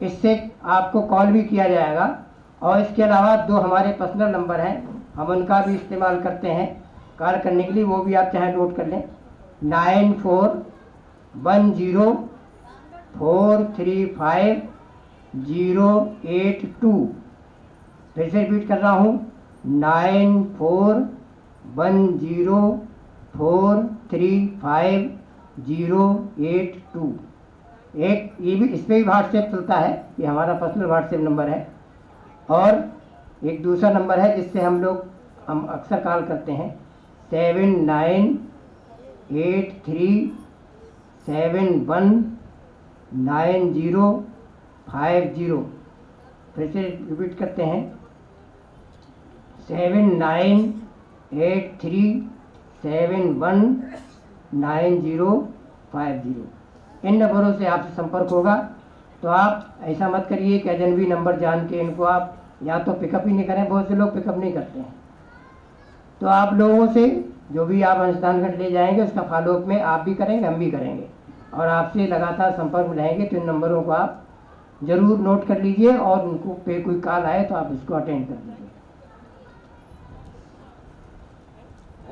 इससे आपको कॉल भी किया जाएगा और इसके अलावा 2 हमारे पर्सनल नंबर हैं, हम उनका भी इस्तेमाल करते हैं कॉल करने के लिए, वो भी आप चाहे नोट कर लें। 9410435082। फिर से रिपीट कर रहा हूँ 9410435082। एक ये भी, इस पर भी व्हाट्सएप चलता है, ये हमारा पर्सनल व्हाट्सएप नंबर है। और एक दूसरा नंबर है जिससे हम अक्सर कॉल करते हैं 7983719050। फिर से रिपीट करते हैं 7983719050। इन नंबरों से आपसे संपर्क होगा। तो आप ऐसा मत करिए कि अजनबी नंबर जान के इनको आप या तो पिकअप ही नहीं करें, बहुत से लोग पिकअप नहीं करते हैं। तो आप लोगों से जो भी आप अंशदान ले जाएंगे उसका फॉलोअप में आप भी करेंगे, हम भी करेंगे और आपसे लगातार संपर्क में रहेंगे। तो इन नंबरों को आप जरूर नोट कर लीजिए और उनको पे कोई कॉल आए तो आप इसको अटेंड कर लीजिए।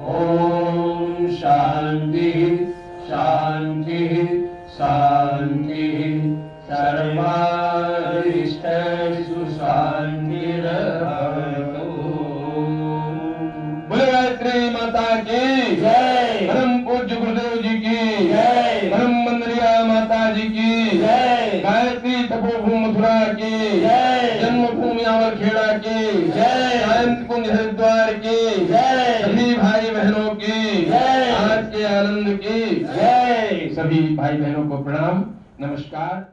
ओम शांति शांति शांति सर्वारिष्टेषु शांतिर्भवतु। बोले गायत्री माता की जय, परम पूज्य गुरुदेव जी की जय, परम मंदिरिया माता जी की जय, गायत्री तपोभूमि मथुरा की जय, जन्मभूमि अमरखेड़ा की जय, अनंत कुंज हरिद्वार की जय, सभी भाई बहनों की जय, आज के आनंद की जय। सभी भाई बहनों को प्रणाम, नमस्कार।